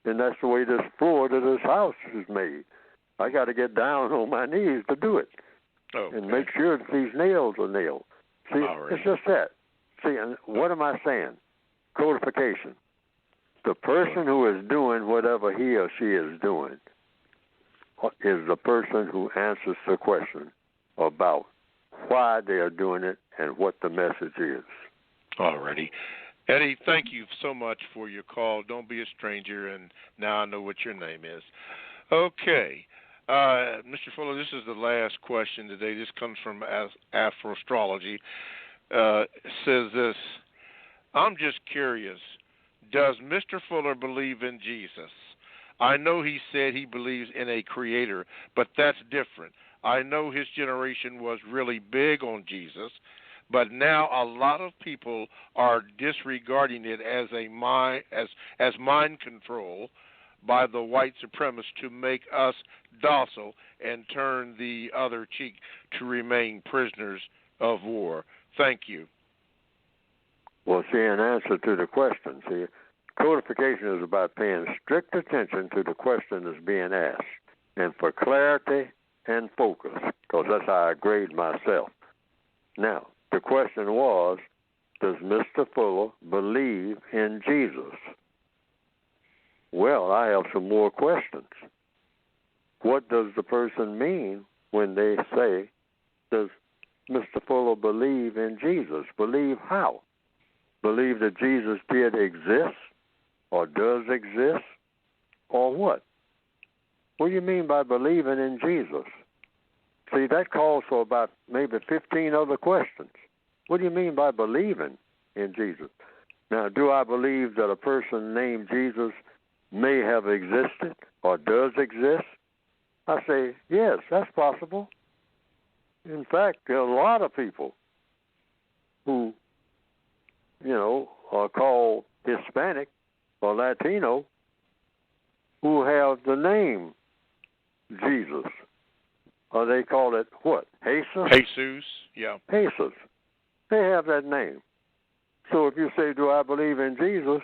and that's the way this floor to this house is made. I got to get down on my knees to do it, and make sure that these nails are nailed. See, it's just that. See, and what am I saying? Codification. The person who is doing whatever he or she is doing is the person who answers the question about why they are doing it and what the message is.
All righty. Eddie, thank you so much for your call. Don't be a stranger, and now I know what your name is. Okay. Mr. Fuller, this is the last question today. This comes from Afro-Astrology. It says this: I'm just curious, does Mr. Fuller believe in Jesus? I know he said he believes in a creator, but that's different. I know his generation was really big on Jesus, but now a lot of people are disregarding it as mind control by the white supremacists to make us docile and turn the other cheek to remain prisoners of war. Thank you.
Well, see, in answer to the question, codification is about paying strict attention to the question that's being asked, and for clarity and focus, because that's how I grade myself. Now, the question was, does Mr. Fuller believe in Jesus? Well, I have some more questions. What does the person mean when they say, does Mr. Fuller believe in Jesus? Believe how? Believe that Jesus did exist, or does exist, or what? What do you mean by believing in Jesus? See, that calls for about maybe 15 other questions. What do you mean by believing in Jesus? Now, do I believe that a person named Jesus may have existed or does exist? I say, yes, that's possible. In fact, there are a lot of people who, are called Hispanic or Latino who have the name Jesus. Or they call it what? Jesus?
Jesus, yeah.
Jesus. They have that name. So if you say, do I believe in Jesus,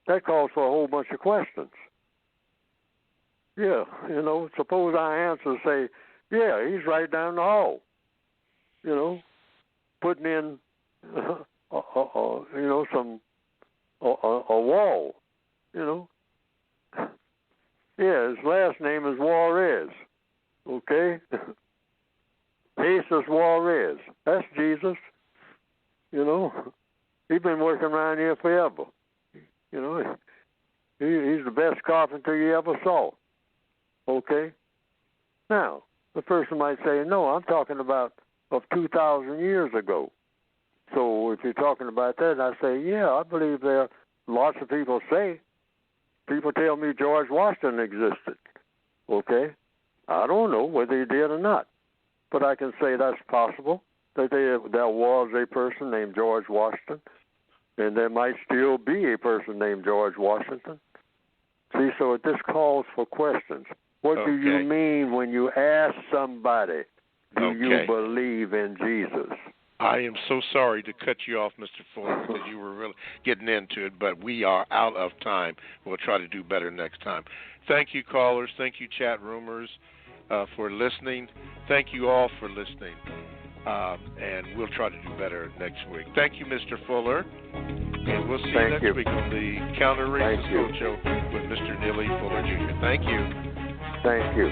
that calls for a whole bunch of questions. Yeah, suppose I answer say, yeah, he's right down the hall. Putting in, a wall. Yeah, his last name is Juarez. Okay? Jesus Juarez. That's Jesus. He's been working around here forever. He's the best carpenter you ever saw. Okay? Now, the person might say, no, I'm talking about of 2,000 years ago. So if you're talking about that, I say, yeah, I believe there are lots of people say. People tell me George Washington existed. Okay? I don't know whether he did or not. But I can say that's possible, that there was a person named George Washington, and there might still be a person named George Washington. See, so this calls for questions. What do you mean when you ask somebody, do you believe in Jesus?
I am so sorry to cut you off, Mr. Fuller, because you were really getting into it, but we are out of time. We'll try to do better next time. Thank you, callers. Thank you, chat roomers, for listening. Thank you all for listening, and we'll try to do better next week. Thank you, Mr. Fuller, and we'll see you next week on the Counter Racist Code Show with Mr. Neely Fuller Jr. Thank you.
Thank you.